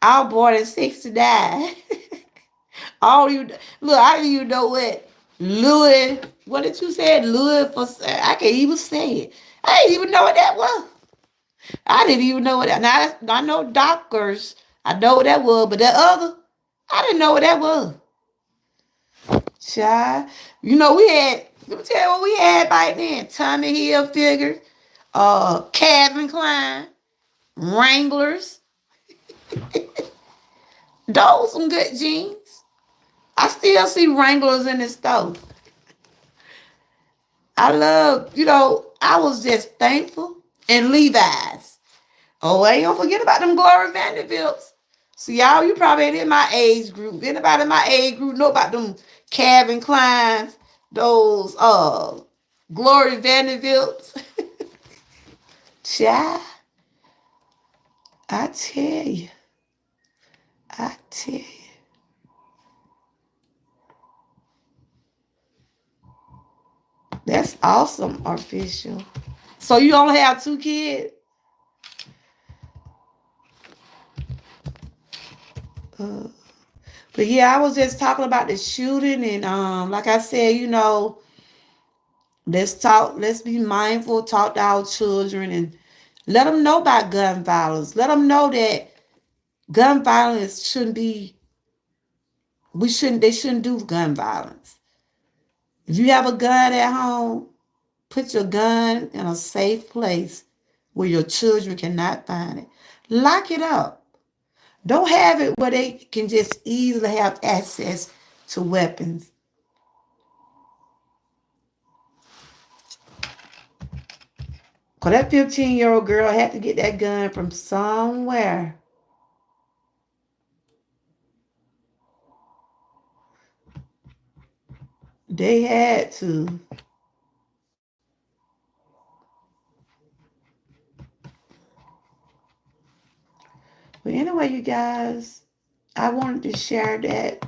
[SPEAKER 3] I was born in 69. I don't even look, I didn't even know what Louis, what did you say? Louis for I can't even say it. I didn't even know what that was. I didn't even know what that now I know doctors. I know what that was, but that other, I didn't know what that was. Child. You know, we had, let me tell you what we had back then. Tommy Hilfiger, Calvin Klein, Wranglers. Those some good jeans. I still see Wranglers in the store. I love, I was just thankful. And Levi's. Oh, I ain't gonna forget about them Glory Vanderbilts. See, y'all, you probably ain't in my age group. Anybody in my age group know about them Calvin Kleins, those Glory Vanderbilts? Child, I tell you, I tell you. That's awesome, official. So you only have two kids? Uh, but yeah, I was just talking about the shooting, and like I said, let's be mindful, talk to our children, and let them know about gun violence. Let them know that gun violence shouldn't be, they shouldn't do gun violence. If you have a gun at home, put your gun in a safe place where your children cannot find it. Lock it up. Don't have it where they can just easily have access to weapons. Because that 15-year-old girl had to get that gun from somewhere. They had to. But anyway, you guys, I wanted to share that.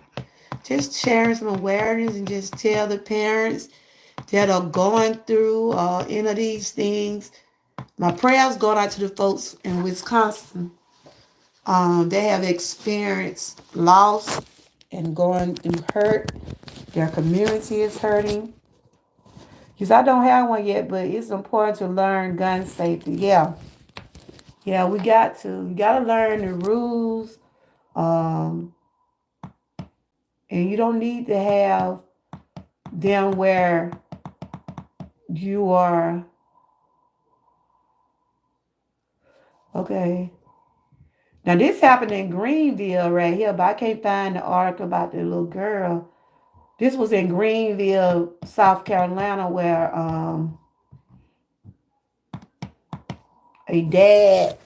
[SPEAKER 3] Just sharing some awareness and just tell the parents that are going through any of these things. My prayers going out to the folks in Wisconsin. They have experienced loss and going through hurt. Their community is hurting. Because I don't have one yet, but it's important to learn gun safety. Yeah. Yeah, we got to. We got to learn the rules. Um, and you don't need to have them where you are, okay. Now, this happened in Greenville right here, but I can't find the article about the little girl. This was in Greenville, South Carolina, where a dad,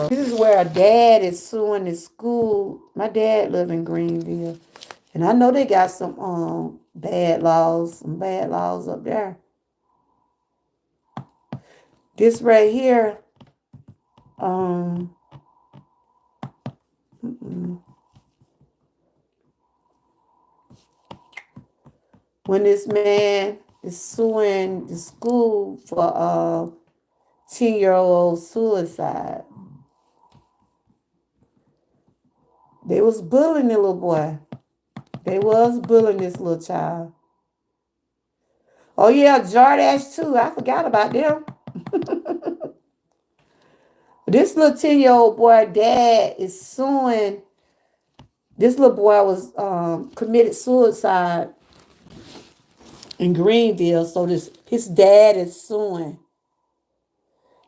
[SPEAKER 3] this is where a dad is suing his school. My dad lived in Greenville. And I know they got some bad laws up there. This right here, um, when this man is suing the school for 10-year-old suicide. They was bullying the little boy. They was bullying this little child. Oh yeah, Jordache too. I forgot about them. This little 10-year-old boy dad is suing. This little boy was committed suicide in Greenville. So his dad is suing.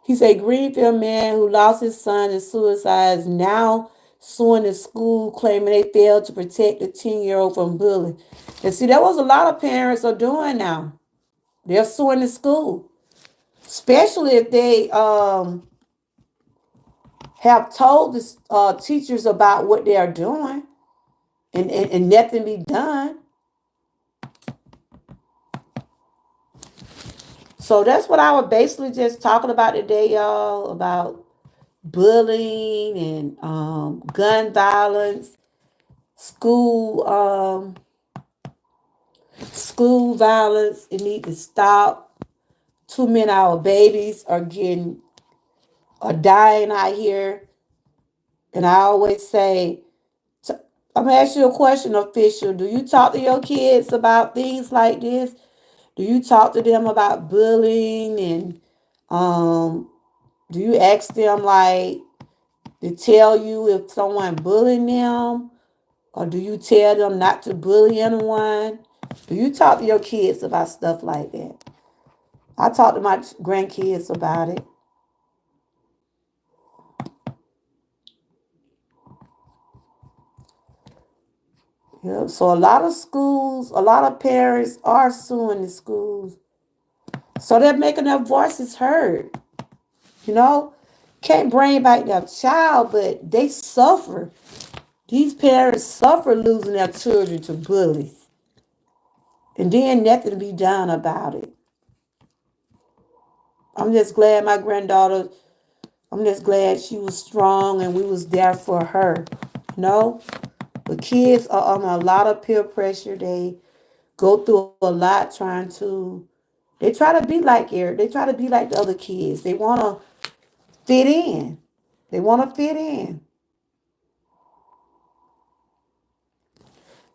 [SPEAKER 3] He's a Greenville man who lost his son in suicide is now suing the school, claiming they failed to protect the 10-year-old from bullying. And see, that was a lot of parents are doing now. They're suing the school, especially if they have told the teachers about what they are doing and nothing be done. So that's what I was basically just talking about today, y'all, about bullying and gun violence, school school violence. It needs to stop. Too many of our babies are dying out here. And I always say, so I'm gonna ask you a question, official. Do you talk to your kids about things like this? Do you talk to them about bullying and do you ask them like to tell you if someone bullying them, or do you tell them not to bully anyone? Do you talk to your kids about stuff like that? I talk to my grandkids about it. Yeah. So a lot of schools, a lot of parents are suing the schools. So they're making their voices heard. You know, can't bring back their child, but they suffer. These parents suffer losing their children to bullies, and then nothing to be done about it. I'm just glad my granddaughter. I'm just glad she was strong and we was there for her. You know, but kids are on a lot of peer pressure. They go through a lot trying to. They try to be like Eric. They try to be like the other kids. They want to fit in. They want to fit in.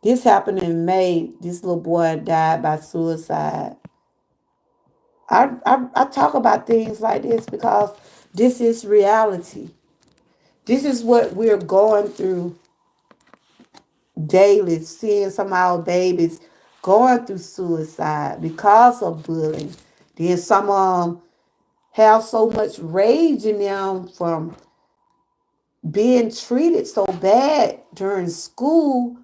[SPEAKER 3] This happened in May. This little boy died by suicide. I talk about things like this because this is reality. This is what we're going through daily, seeing some of our babies going through suicide because of bullying. Then some of them have so much rage in them from being treated so bad during school,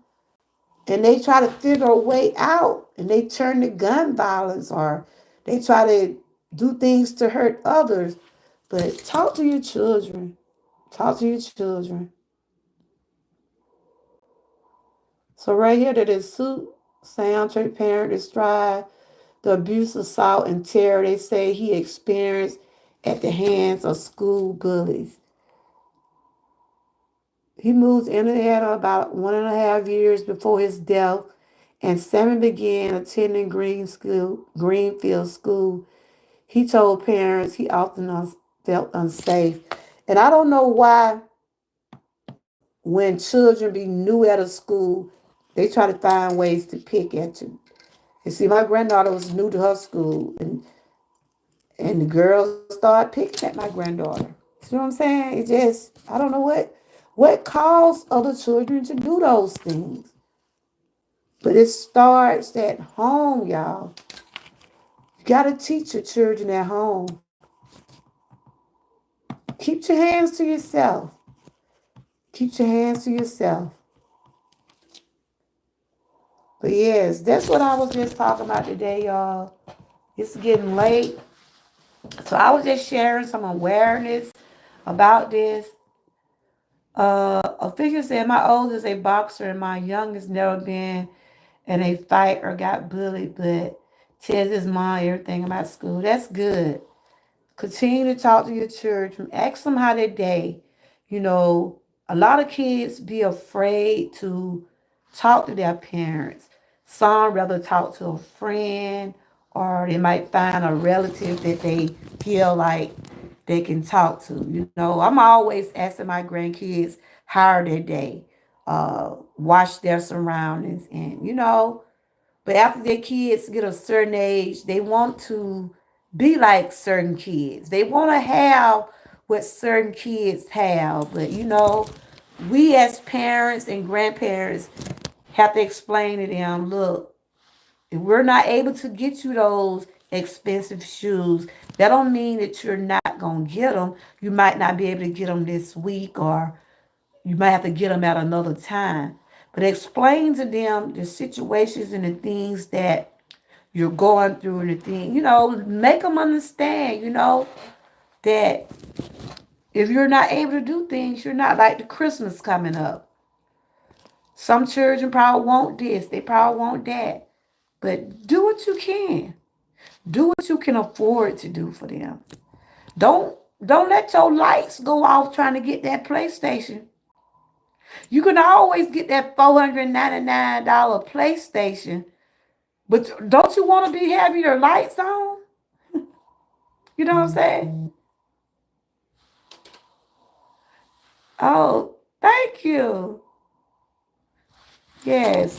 [SPEAKER 3] and they try to figure a way out, and they turn to gun violence, or they try to do things to hurt others. But talk to your children. Talk to your children. So right here, that is suit soundtrack parent describe the abuse, assault, and terror they say he experienced at the hands of school bullies. He moved to Indiana about 1.5 years before his death, and Sammy began attending Greenfield School. He told parents he often felt unsafe. And I don't know why, when children be new at a school, they try to find ways to pick at you. And see, my granddaughter was new to her school, and the girls started picking at my granddaughter. You know what I'm saying? It just, I don't know what caused other children to do those things. But it starts at home, y'all. You gotta teach your children at home. Keep your hands to yourself. Keep your hands to yourself. But yes, that's what I was just talking about today, y'all. It's getting late. So I was just sharing some awareness about this. A figure said my oldest a boxer and my youngest never been in a fight or got bullied, but tells his mom everything about school. That's good. Continue to talk to your children. Ask them how their day. You know, a lot of kids be afraid to talk to their parents. Some rather talk to a friend, or they might find a relative that they feel like they can talk to. You know, I'm always asking my grandkids how are their day, watch their surroundings, and but after their kids get a certain age, they want to be like certain kids. They want to have what certain kids have. But we as parents and grandparents have to explain to them, look, if we're not able to get you those expensive shoes, that don't mean that you're not going to get them. You might not be able to get them this week, or you might have to get them at another time. But explain to them the situations and the things that you're going through, and the thing, make them understand, that if you're not able to do things, you're not like the Christmas coming up. Some children probably want this, they probably want that. But do what you can. Do what you can afford to do for them. Don't Don't let your lights go off trying to get that PlayStation. You can always get that $499 PlayStation, but don't you want to be having your lights on? You know what I'm saying? Oh, thank you. Yes.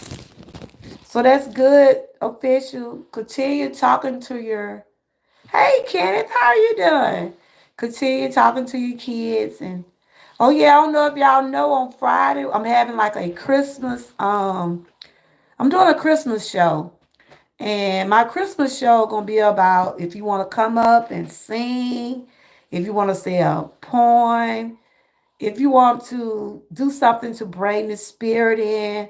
[SPEAKER 3] So that's good, official. Continue talking to your. Hey, Kenneth, how are you doing? Continue talking to your kids and. Oh yeah, I don't know if y'all know on Friday I'm having like a Christmas. I'm doing a Christmas show, and my Christmas show gonna be about if you want to come up and sing, if you want to say a poem, if you want to do something to bring the spirit in,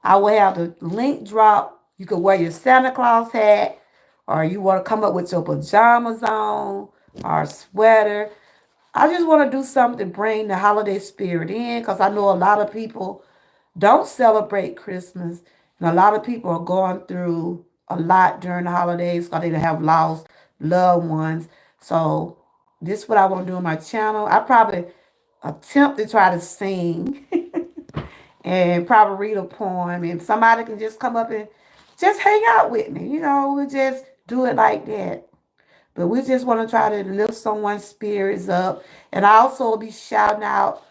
[SPEAKER 3] I will have the link drop. You could wear your Santa Claus hat, or you want to come up with your pajamas on, or a sweater. I just want to do something to bring the holiday spirit in because I know a lot of people don't celebrate Christmas, and a lot of people are going through a lot during the holidays because they have lost loved ones. So this is what I want to do on my channel. I probably attempt to try to sing and probably read a poem, and somebody can just come up and just hang out with me. We just do it like that. But we just want to try to lift someone's spirits up. And I also will be shouting out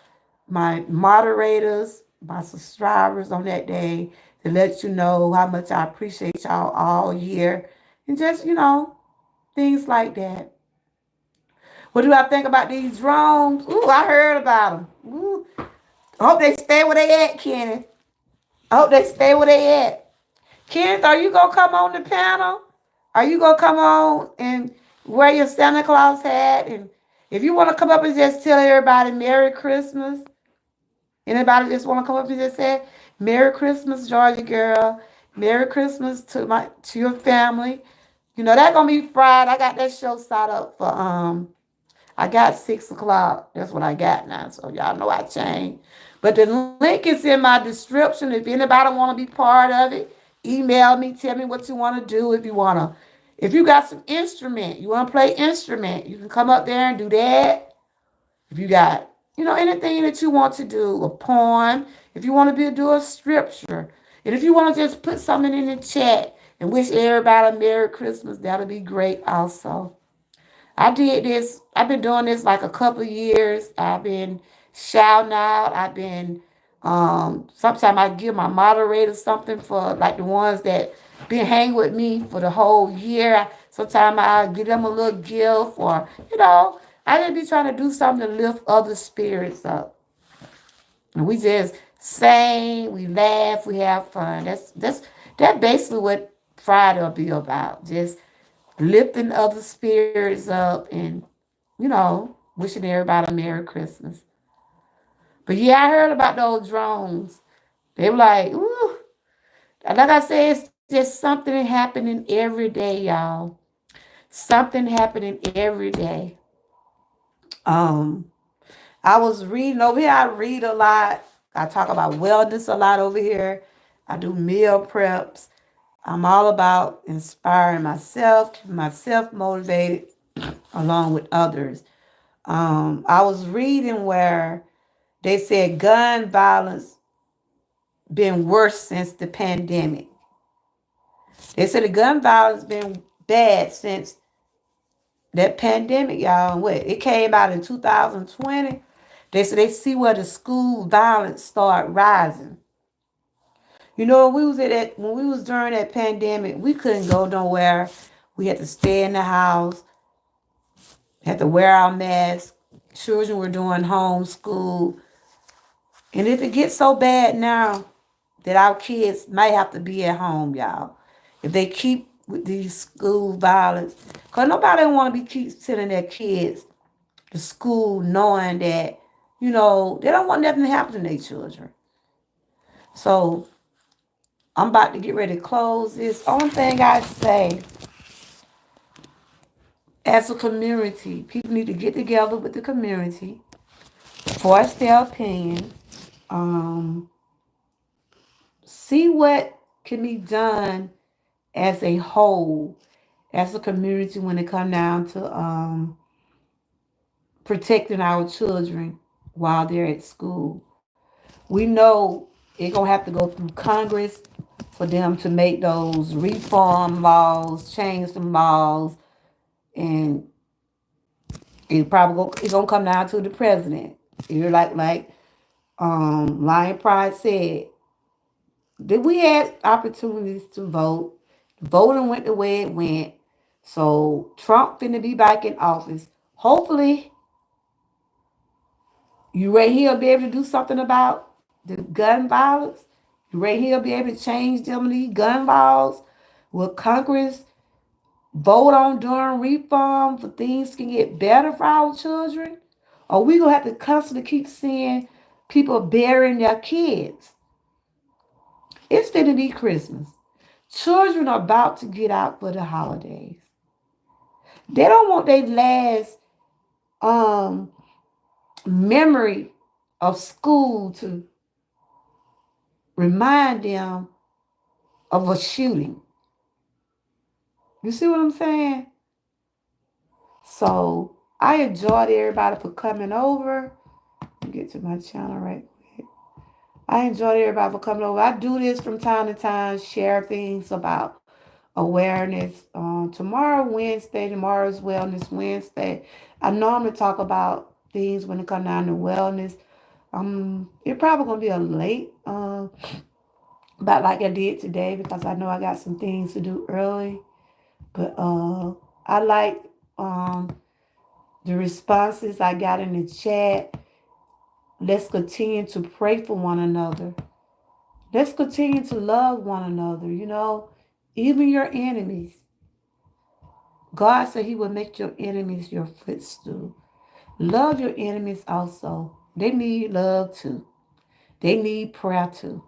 [SPEAKER 3] my moderators, my subscribers on that day to let you know how much I appreciate y'all all year. And just, things like that. What do I think about these drones? Ooh, I heard about them. Ooh, I hope they stay where they at, Kenny. I hope they stay where they at. Kenneth, are you gonna come on the panel? Are you gonna come on and wear your Santa Claus hat? And if you want to come up and just tell everybody Merry Christmas, anybody just want to come up and just say Merry Christmas, Georgia girl. Merry Christmas to your family. That gonna be Friday. I got that show set up for I got 6 o'clock. That's what I got now. So y'all know I changed. But the link is in my description. If anybody want to be part of it, email me. Tell me what you want to do. If you got some instrument, you want to play instrument, you can come up there and do that. If you got, anything that you want to do, a poem. If you want to do a scripture, and if you want to just put something in the chat and wish everybody a Merry Christmas, that'll be great also. I did this. I've been doing this like a couple of years. I've been shouting out. I've been sometimes I give my moderators something for like the ones that been hanging with me for the whole year. Sometimes I give them a little gift or I just be trying to do something to lift other spirits up. And we just sing, we laugh, we have fun. That's basically what Friday will be about. Just lifting other spirits up and, wishing everybody a Merry Christmas. But yeah, I heard about those drones. They were like, ooh. Like I said, it's just something happening every day, y'all. Something happening every day. Um, I was reading over here. I read a lot. I talk about wellness a lot over here. I do meal preps. I'm all about inspiring myself, keeping myself motivated along with others. I was reading where they said gun violence been worse since the pandemic. They said the gun violence been bad since that pandemic, y'all. And what it came out in 2020. They said they see where the school violence started rising. When we was during that pandemic, we couldn't go nowhere. We had to stay in the house, had to wear our masks. Children were doing homeschool. And if it gets so bad now that our kids might have to be at home, y'all, if they keep with these school violence, because nobody want to be keep sending their kids to school knowing that, they don't want nothing to happen to their children. So I'm about to get ready to close this. Only thing I say, as a community, people need to get together with the community, voice their opinions, um, see what can be done as a whole, as a community when it come down to protecting our children while they're at school. We know it's gonna have to go through Congress for them to make those reform laws, change the laws, and it's gonna come down to the president. You're like Lion Pride said, that we had opportunities to vote. Voting went the way it went. So Trump finna be back in office. Hopefully, you right here be able to do something about the gun violence. You right here be able to change them these gun laws. Will Congress vote on doing reform for things can get better for our children? Or we gonna have to constantly keep seeing people burying their kids? It's finna be Christmas. Children are about to get out for the holidays. They don't want their last um memory of school to remind them of a shooting. You see what I'm saying? So I enjoyed everybody for coming over. Let me get to my channel right quick. I enjoyed everybody for coming over. I do this from time to time, share things about awareness. Tomorrow's Wellness Wednesday. I normally talk about things when it comes down to wellness. It probably gonna be a late, about like I did today because I know I got some things to do early. But I like um the responses I got in the chat. Let's continue to pray for one another. Let's continue to love one another. Even your enemies. God said He will make your enemies your footstool. Love your enemies also. They need love too. They need prayer too.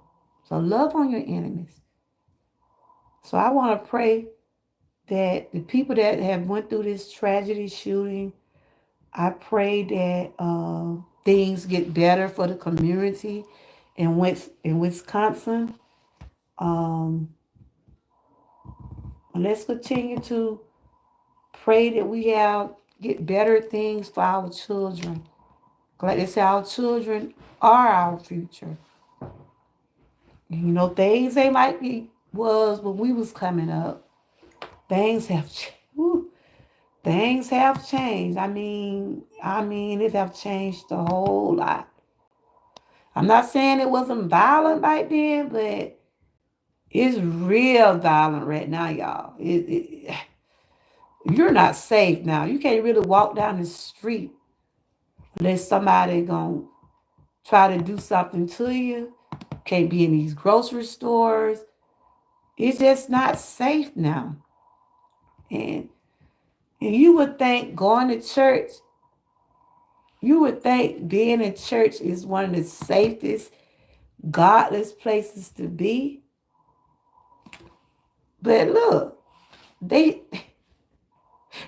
[SPEAKER 3] So love on your enemies. So I want to pray that the people that have went through this tragedy shooting, I pray that things get better for the community in Wisconsin. Um, and let's continue to pray that we get better things for our children. Like they say, our children are our future. Things ain't like it was when we was coming up. Things have things have changed. It have changed a whole lot. I'm not saying it wasn't violent back then, but it's real violent right now, y'all. You're not safe now. You can't really walk down the street unless somebody gonna try to do something to you. Can't be in these grocery stores. It's just not safe now. And and you would think being in church is one of the safest, godless places to be. But look, they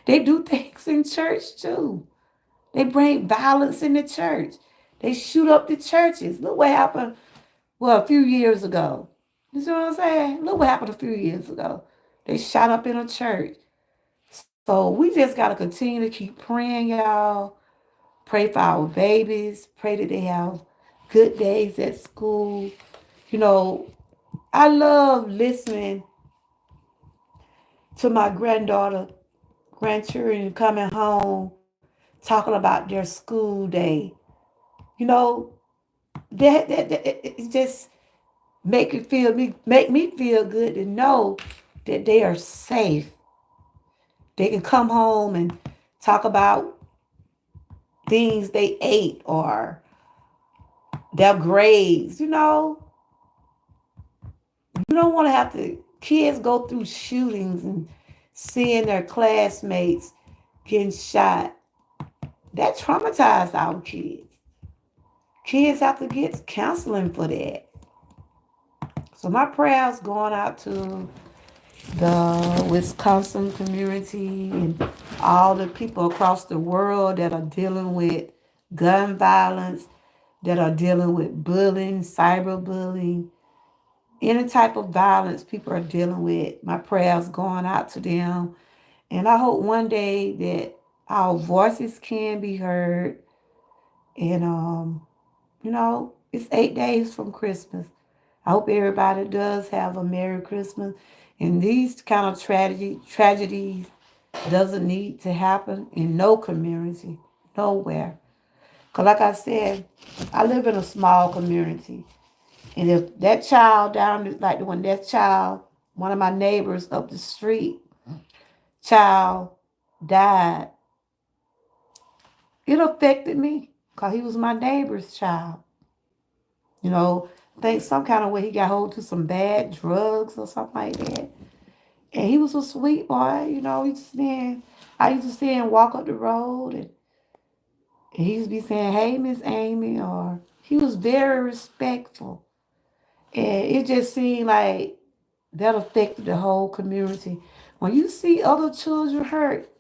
[SPEAKER 3] they do things in church too. They bring violence in the church. They shoot up the churches. Look what happened, a few years ago. You see what I'm saying? Look what happened a few years ago. They shot up in a church. So we just got to continue to keep praying, y'all. Pray for our babies. Pray that they have good days at school. You know, I love listening to my grandchildren coming home, talking about their school day. You know, it just make me feel good to know that they are safe. They can come home and talk about things they ate or their grades. You don't want to have to kids go through shootings and seeing their classmates getting shot. That traumatized our kids. Kids have to get counseling for that. So my prayers going out to the Wisconsin community and all the people across the world that are dealing with gun violence, that are dealing with bullying, cyberbullying, any type of violence people are dealing with. My prayers going out to them. And I hope one day that our voices can be heard. And it's 8 days from Christmas. I hope everybody does have a Merry Christmas. And these kind of tragedies doesn't need to happen in no community, nowhere. Cause like I said, I live in a small community. And if that child like the one that child, one of my neighbors up the street, child died, it affected me. Cause he was my neighbor's child. You know, think some kind of way he got hold to some bad drugs or something like that. And he was a sweet boy, I used to see him walk up the road and he used to be saying, "Hey, Miss Amy," or he was very respectful. And it just seemed like that affected the whole community. When you see other children hurt,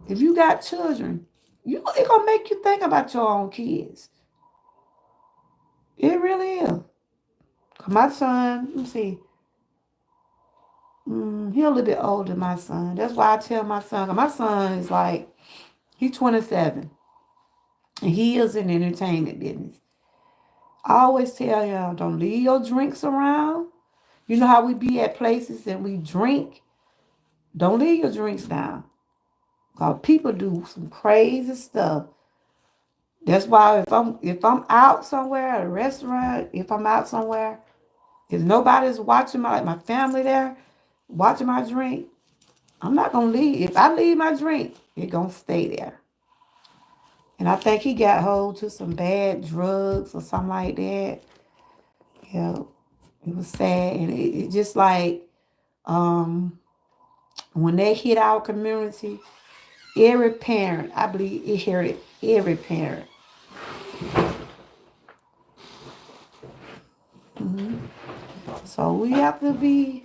[SPEAKER 3] if you got children, it gonna make you think about your own kids. It really is. My son, let me see, he a little bit older than my son. That's why I tell my son, 'cause my son is like, he's 27, and he is in the entertainment business. I always tell him, don't leave your drinks around. You know how we be at places and we drink? Don't leave your drinks down. Cause people do some crazy stuff. That's why if I'm out somewhere at a restaurant, if I'm out somewhere, if nobody's watching my family there, watching my drink, I'm not gonna leave. If I leave my drink, it gonna stay there. And I think he got hold to some bad drugs or something like that. Yeah, it was sad, and it just like when they hit our community, every parent, I believe it hear it. Every parent. So we have to be,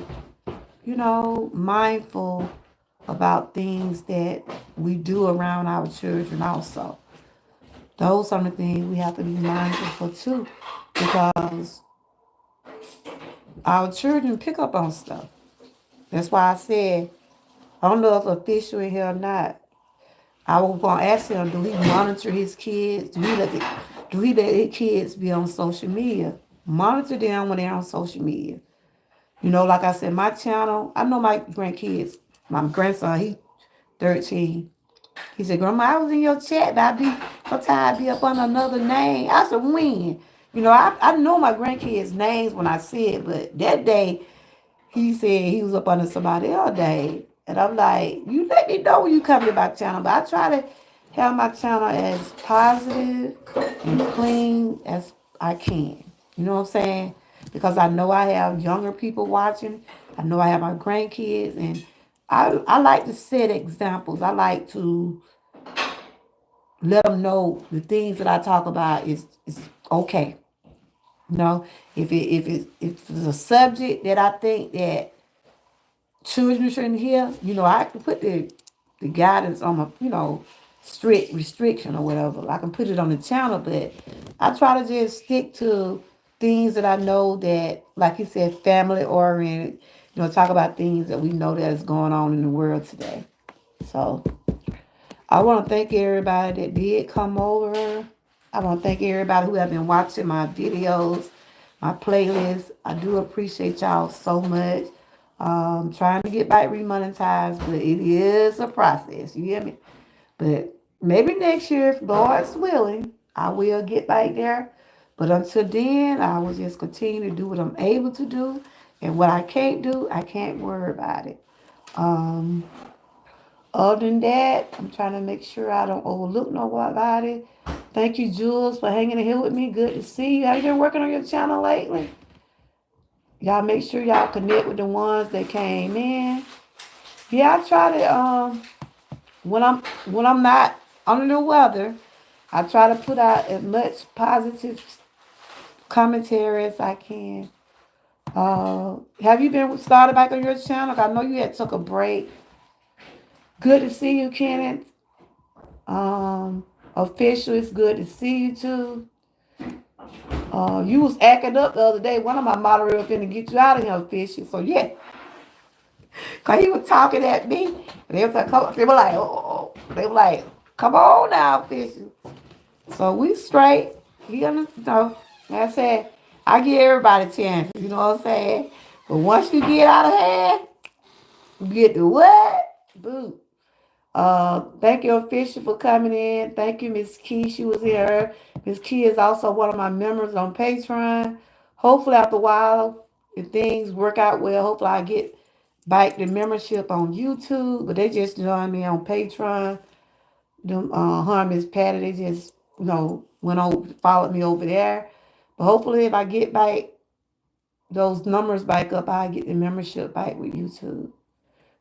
[SPEAKER 3] mindful about things that we do around our children also. Those are the things we have to be mindful for too, because our children pick up on stuff. That's why I said, I don't know if official in here or not. I was gonna ask him, do he monitor his kids? Do he let his kids be on social media? Monitor them when they're on social media. Like I said, my channel, I know my grandkids, my grandson, he 13. He said, "Grandma, I was in your chat, but sometimes I be up on another name." I said, "When?" I know my grandkids' names when I see it, but that day he said he was up under somebody else day. And I'm like, you let me know when you come to my channel. But I try to have my channel as positive and clean as I can. You know what I'm saying? Because I know I have younger people watching. I know I have my grandkids. And I like to set examples. I like to let them know the things that I talk about is okay. You know, if it's a subject that I think that children shouldn't hear, I can put the guidance on my, strict restriction or whatever. I can put it on the channel, but I try to just stick to things that I know that, like you said, family oriented. Talk about things that we know that is going on in the world today. So I want to thank everybody that did come over. I want to thank everybody who have been watching my videos, my playlist. I do appreciate y'all so much. Trying to get back remonetized, but it is a process. You hear me? But maybe next year, if Lord's willing, I will get back there. But until then, I will just continue to do what I'm able to do. And what I can't do, I can't worry about it. Um, Other than that, I'm trying to make sure I don't overlook nobody. Thank you, Jules, for hanging in here with me. Good to see you. Have you been working on your channel lately? Y'all make sure y'all connect with the ones that came in. Yeah, I try to when I'm not under the weather, I try to put out as much positive commentary as I can. Have you been started back on your channel? I know you had took a break. Good to see you, Kenneth. Official, it's good to see you too. You was acting up the other day. One of my moderators finna get you out of here, official. So yeah, cause he was talking at me. And they was like, they were like, oh. They were like, come on now, official. So we straight. You know, like I said, I give everybody chances, you know what I'm saying? But once you get out of hand, you get the what? Boo. Thank you, official, for coming in. Thank you, Miss Key. She was here. Miss Key is also one of my members on Patreon. Hopefully, after a while, if things work out well, hopefully I get back the membership on YouTube. But they just joined me on Patreon. Them her and Miss Patty, they just went over, followed me over there. But hopefully, if I get back those numbers back up, I get the membership back with YouTube.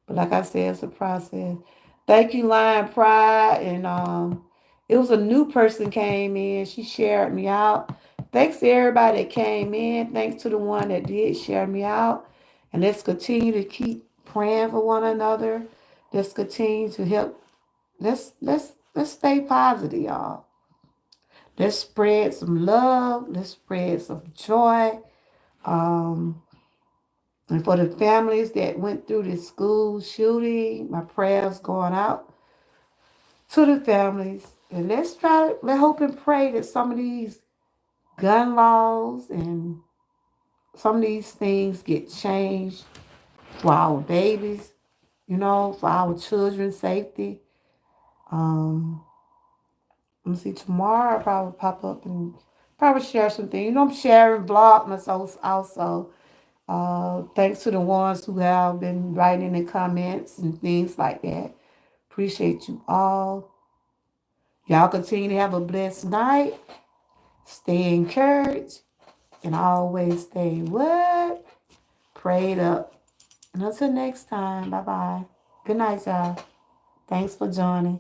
[SPEAKER 3] But like I said, it's a process. Thank you, Lion Pride. And it was a new person came in. She shared me out. Thanks to everybody that came in. Thanks to the one that did share me out. And let's continue to keep praying for one another. Let's continue to help. Let's stay positive, y'all. Let's spread some love. Let's spread some joy. Um, and for the families that went through this school shooting, my prayers going out to the families. And let's hope and pray that some of these gun laws and some of these things get changed for our babies, for our children's safety. Um, let me see, tomorrow I'll probably pop up and probably share some things. I'm sharing vlogmas also. Thanks to the ones who have been writing in the comments and things like that. Appreciate you all. Y'all continue to have a blessed night. Stay encouraged. And always stay what? Prayed up. And until next time, bye bye. Good night, y'all. Thanks for joining.